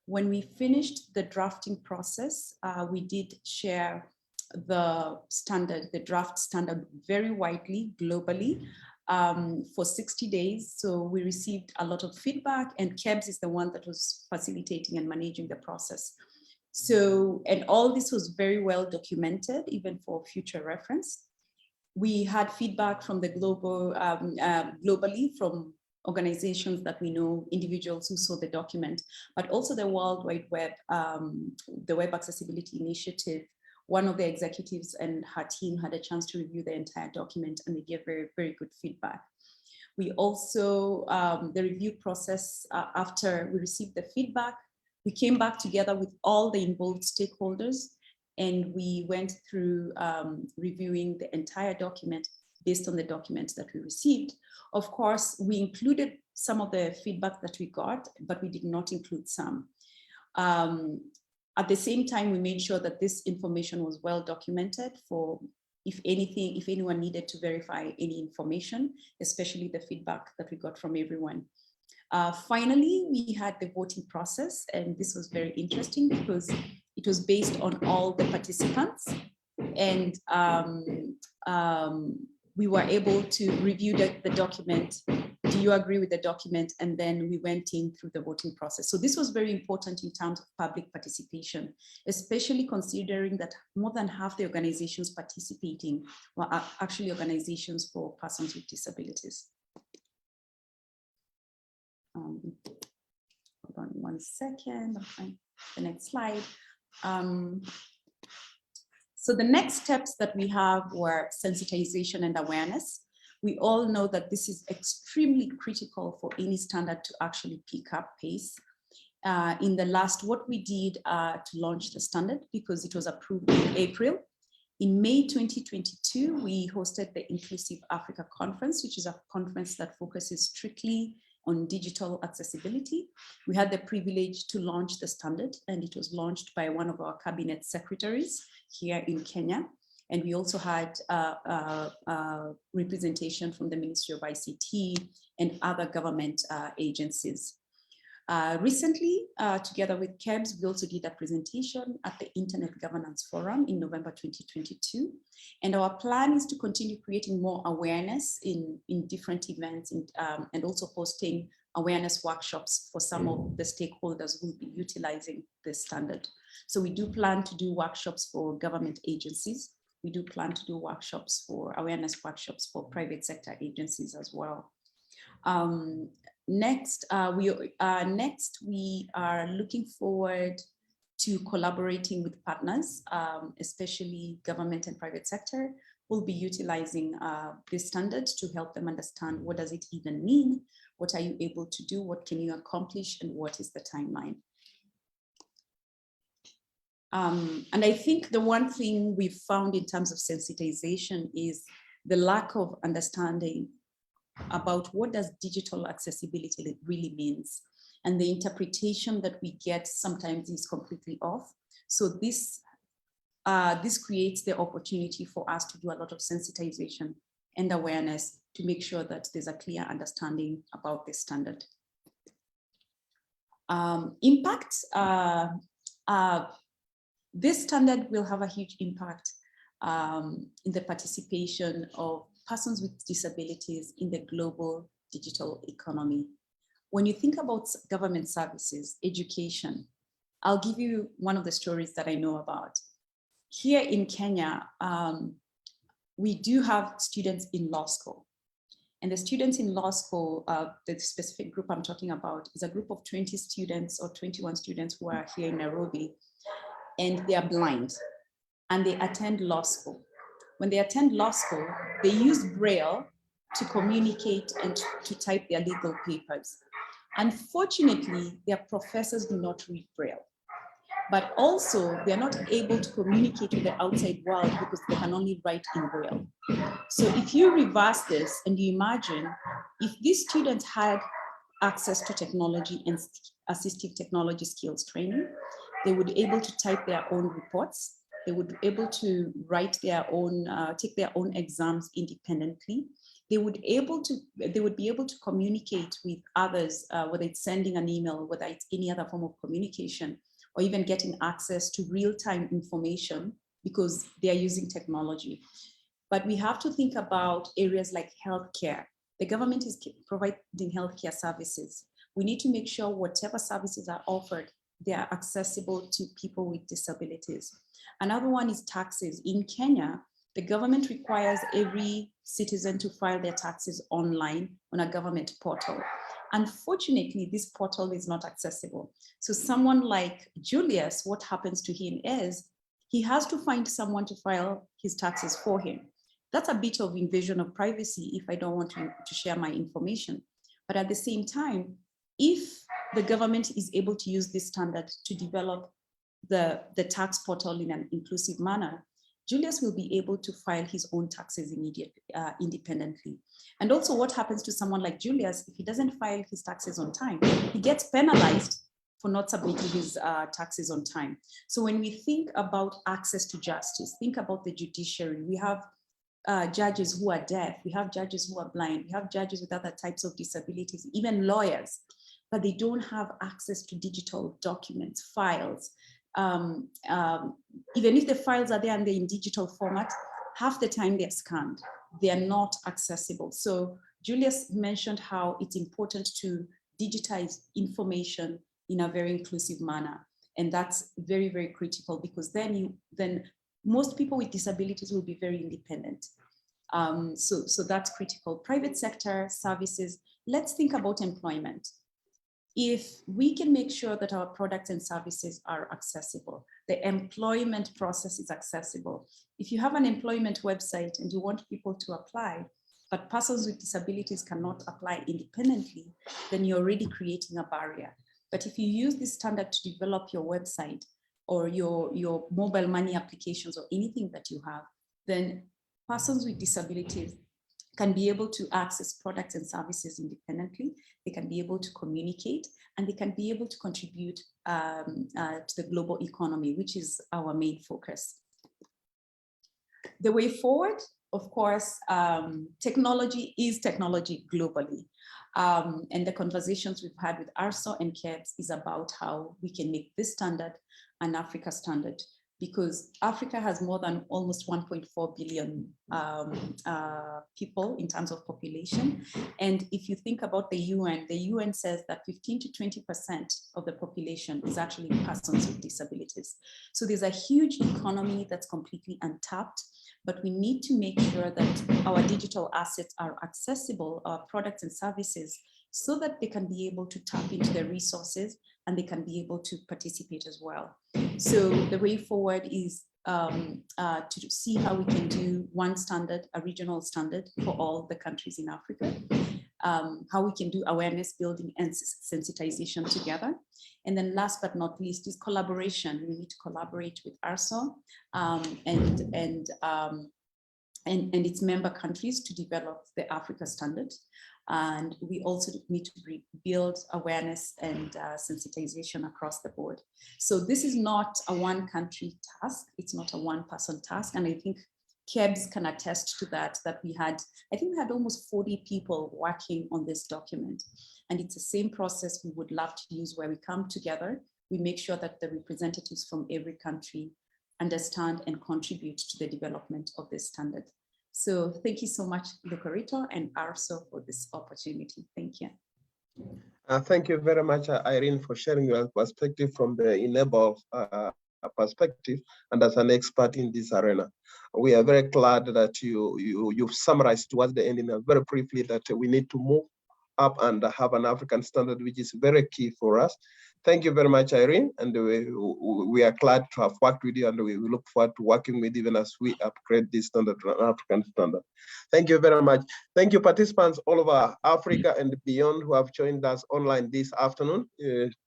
H: When we finished the drafting process, we did share the draft standard very widely, globally, for 60 days. So we received a lot of feedback, and KEBS is the one that was facilitating and managing the process. So, and all this was very well documented, even for future reference. We had feedback from the globally from organizations that we know, individuals who saw the document, but also the World Wide Web, the Web Accessibility Initiative. One of the executives and her team had a chance to review the entire document, and they gave very, very good feedback. We also, the review process, after we received the feedback, we came back together with all the involved stakeholders, and we went through reviewing the entire document based on the documents that we received. Of course, we included some of the feedback that we got, but we did not include some. At the same time, we made sure that this information was well documented for if anyone needed to verify any information, especially the feedback that we got from everyone. Finally, we had the voting process, and this was very interesting because it was based on all the participants, and we were able to review the document. Do you agree with the document? And then we went in through the voting process. So this was very important in terms of public participation, especially considering that more than half the organizations participating were actually organizations for persons with disabilities. Hold on 1 second, I'll find the next slide. So the next steps that we have were sensitization and awareness. We all know that this is extremely critical for any standard to actually pick up pace. In the last, what we did to launch the standard, because it was approved in April, in May 2022, we hosted the Inclusive Africa Conference, which is a conference that focuses strictly on digital accessibility. We had the privilege to launch the standard, and it was launched by one of our cabinet secretaries here in Kenya. And we also had representation from the Ministry of ICT and other government agencies. Recently, together with KEBS, we also did a presentation at the Internet Governance Forum in November 2022. And our plan is to continue creating more awareness in different events and also hosting awareness workshops for some of the stakeholders who will be utilizing this standard. So we do plan to do workshops for government agencies. We do plan to do workshops for awareness workshops for private sector agencies as well. Next, we are looking forward to collaborating with partners, especially government and private sector, who will be utilizing this standard to help them understand what does it even mean, what are you able to do, what can you accomplish, and what is the timeline. And I think the one thing we've found in terms of sensitization is the lack of understanding about what does digital accessibility really means. And the interpretation that we get sometimes is completely off. So this creates the opportunity for us to do a lot of sensitization and awareness to make sure that there's a clear understanding about this standard. Impact. This standard will have a huge impact in the participation of persons with disabilities in the global digital economy. When you think about government services, education, I'll give you one of the stories that I know about. Here in Kenya, we do have students in law school. And the students in law school, the specific group I'm talking about is a group of 20 students or 21 students who are here in Nairobi, and they are blind and they attend law school. When they attend law school, they use Braille to communicate and to type their legal papers. Unfortunately, their professors do not read Braille, but also they're not able to communicate with the outside world because they can only write in Braille. So if you reverse this and you imagine if these students had access to technology and assistive technology skills training, they would be able to type their own reports. They would be able to write their own, take their own exams independently. They would be able to communicate with others, whether it's sending an email, whether it's any other form of communication, or even getting access to real-time information because they are using technology. But we have to think about areas like healthcare. The government is providing healthcare services. We need to make sure whatever services are offered, they are accessible to people with disabilities. Another one is taxes. In Kenya, the government requires every citizen to file their taxes online on a government portal. Unfortunately, this portal is not accessible. So someone like Julius, what happens to him is he has to find someone to file his taxes for him. That's a bit of invasion of privacy if I don't want to share my information. But at the same time, if the government is able to use this standard to develop the tax portal in an inclusive manner, Julius will be able to file his own taxes independently. And also what happens to someone like Julius, if he doesn't file his taxes on time, he gets penalized for not submitting his taxes on time. So when we think about access to justice, think about the judiciary. We have judges who are deaf, we have judges who are blind, we have judges with other types of disabilities, even lawyers, but they don't have access to digital documents, files. Even if the files are there and they're in digital format, half the time they're scanned, they are not accessible. So Julius mentioned how it's important to digitize information in a very inclusive manner. And that's very, very critical because then most people with disabilities will be very independent. So that's critical. Private sector services, let's think about employment. If we can make sure that our products and services are accessible, the employment process is accessible. If you have an employment website and you want people to apply, but persons with disabilities cannot apply independently, then you're already creating a barrier. But if you use this standard to develop your website or your mobile money applications or anything that you have, then persons with disabilities can be able to access products and services independently. They can be able to communicate and they can be able to contribute to the global economy, which is our main focus. The way forward, of course, technology is technology globally. And the conversations we've had with ARSO and KEBS is about how we can make this standard an Africa standard, because Africa has more than almost 1.4 billion people in terms of population. And if you think about the UN says that 15 to 20% of the population is actually persons with disabilities. So there's a huge economy that's completely untapped, but we need to make sure that our digital assets are accessible, our products and services, so that they can be able to tap into the resources and they can be able to participate as well. So the way forward is to see how we can do one standard, a regional standard for all the countries in Africa, how we can do awareness building and sensitization together. And then last but not least is collaboration. We need to collaborate with ARSO and its member countries to develop the Africa standard. And we also need to build awareness and sensitization across the board. So this is not a one country task. It's not a one person task. And I think KEBS can attest to that, I think we had almost 40 people working on this document. And it's the same process we would love to use, where we come together, we make sure that the representatives from every country understand and contribute to the development of this standard. So thank you so much, Lucarito and ARSO, for this opportunity. Thank you.
C: Thank you very much, Irene, for sharing your perspective from the Enable perspective and as an expert in this arena. We are very glad that you've summarized towards the end in a very briefly that we need to move up and have an African standard, which is very key for us. Thank you very much, Irene, and we are glad to have worked with you, and we look forward to working with you even as we upgrade this standard to an African standard. Thank you very much. Thank you, participants all over Africa and beyond who have joined us online this afternoon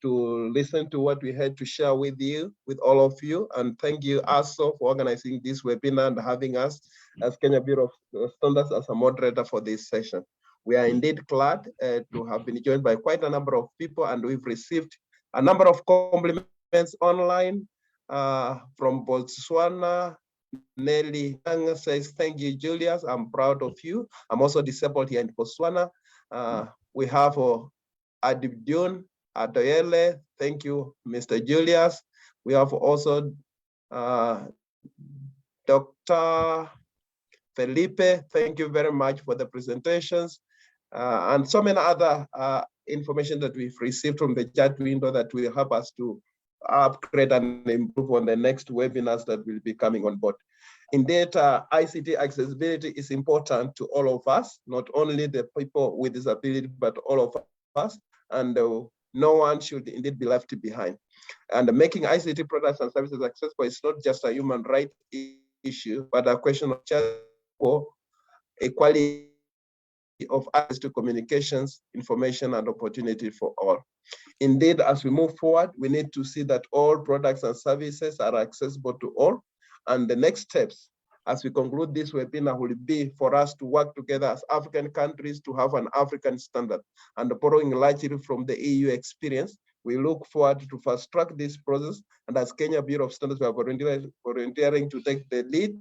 C: to listen to what we had to share with you, with all of you. And thank you also for organizing this webinar and having us as Kenya Bureau of Standards as a moderator for this session. We are indeed glad to have been joined by quite a number of people, and we've received a number of compliments online from Botswana. Nelly Tanga says, thank you, Julius. I'm proud of you. I'm also disabled here in Botswana. We have Adibdun Adoyele. Thank you, Mr. Julius. We have also Dr. Felipe. Thank you very much for the presentations. And so many other information that we've received from the chat window that will help us to upgrade and improve on the next webinars that will be coming on board. Indeed, ICT accessibility is important to all of us, not only the people with disability, but all of us, and no one should indeed be left behind. And making ICT products and services accessible is not just a human right issue, but a question of just for equality of access to communications, information, and opportunity for all. Indeed, as we move forward, we need to see that all products and services are accessible to all. And the next steps, as we conclude this webinar, will be for us to work together as African countries to have an African standard. And borrowing largely from the EU experience, we look forward to fast track this process. And as Kenya Bureau of Standards, we are volunteering to take the lead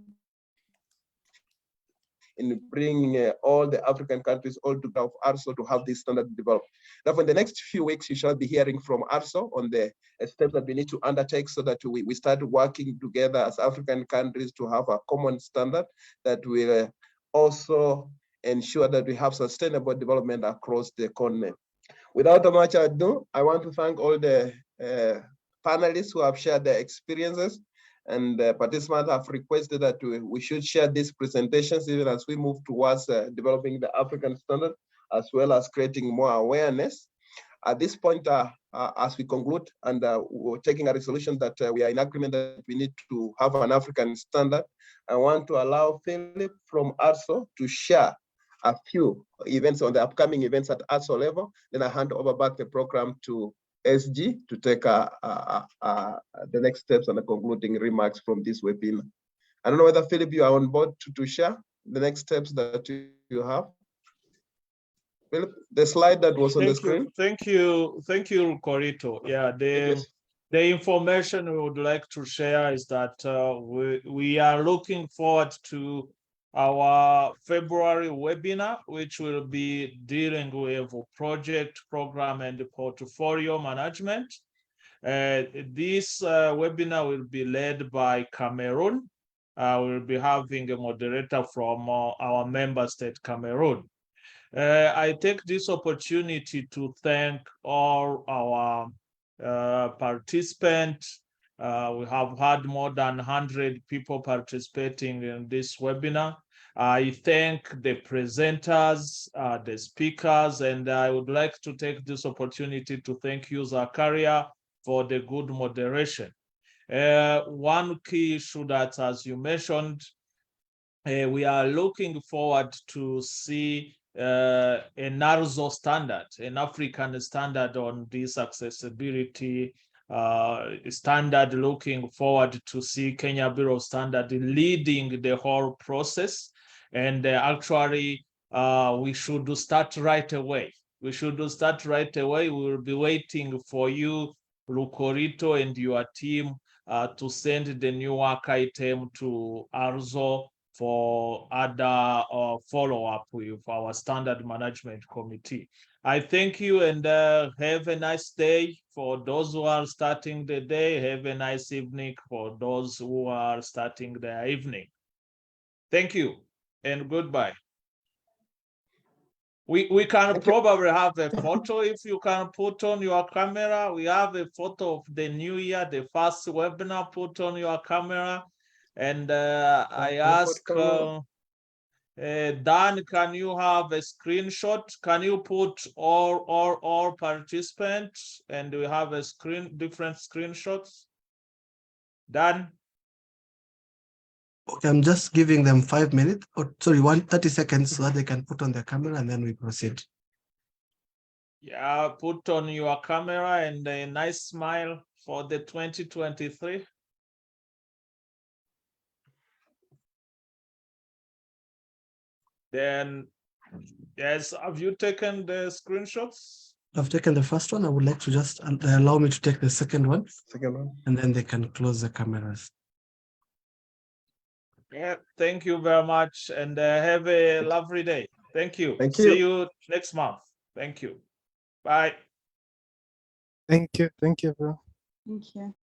C: in bringing all the African countries all together of ARSO to have this standard developed. Now, in the next few weeks, you shall be hearing from ARSO on the steps that we need to undertake so that we start working together as African countries to have a common standard that will also ensure that we have sustainable development across the continent. Without much ado, I want to thank all the panelists who have shared their experiences, and participants have requested that we should share these presentations even as we move towards developing the African standard, as well as creating more awareness. At this point, as we conclude and we're taking a resolution that we are in agreement that we need to have an African standard, I want to allow Philip from ARSO to share a few events on the upcoming events at ARSO level. Then I hand over back the program to SG to take the next steps and the concluding remarks from this webinar. I don't know whether, Philip, you are on board to share the next steps that you have. Philip, the slide that was on the screen.
B: Thank you, Corito. Yeah, the information we would like to share is that we are looking forward to our February webinar, which will be dealing with project, program, and portfolio management. This webinar will be led by Cameroon. We'll be having a moderator from our member state, Cameroon. I take this opportunity to thank all our participants. We have had more than 100 people participating in this webinar. I thank the presenters, the speakers, and I would like to take this opportunity to thank you, Zakaria, for the good moderation. One key issue that, as you mentioned, we are looking forward to see an ARSO standard, an African standard on this accessibility standard, looking forward to see Kenya Bureau of Standards leading the whole process. And actually, we should start right away. We will be waiting for you, Lucorito, and your team to send the new work item to ARSO for other follow-up with our standard management committee. I thank you and have a nice day for those who are starting the day. Have a nice evening for those who are starting their evening. Thank you and goodbye. We can probably have a photo if you can put on your camera. We have a photo of the new year, the first webinar, put on your camera. And I ask Dan, can you have a screenshot? Can you put all participants and we have a different screenshots? Dan?
I: Okay, I'm just giving them 5 minutes, or sorry, 30 seconds so that they can put on their camera and then we proceed.
B: Yeah, put on your camera and a nice smile for the 2023. Then, yes, have you taken the screenshots?
I: I've taken the first one. I would like to just allow me to take the second one.
C: Second one.
I: And then they can close the cameras.
B: Yeah, thank you very much and have a lovely day. Thank you.
C: Thank you.
B: See you next month. Thank you. Bye.
G: Thank you. Thank you, bro.
H: Thank you.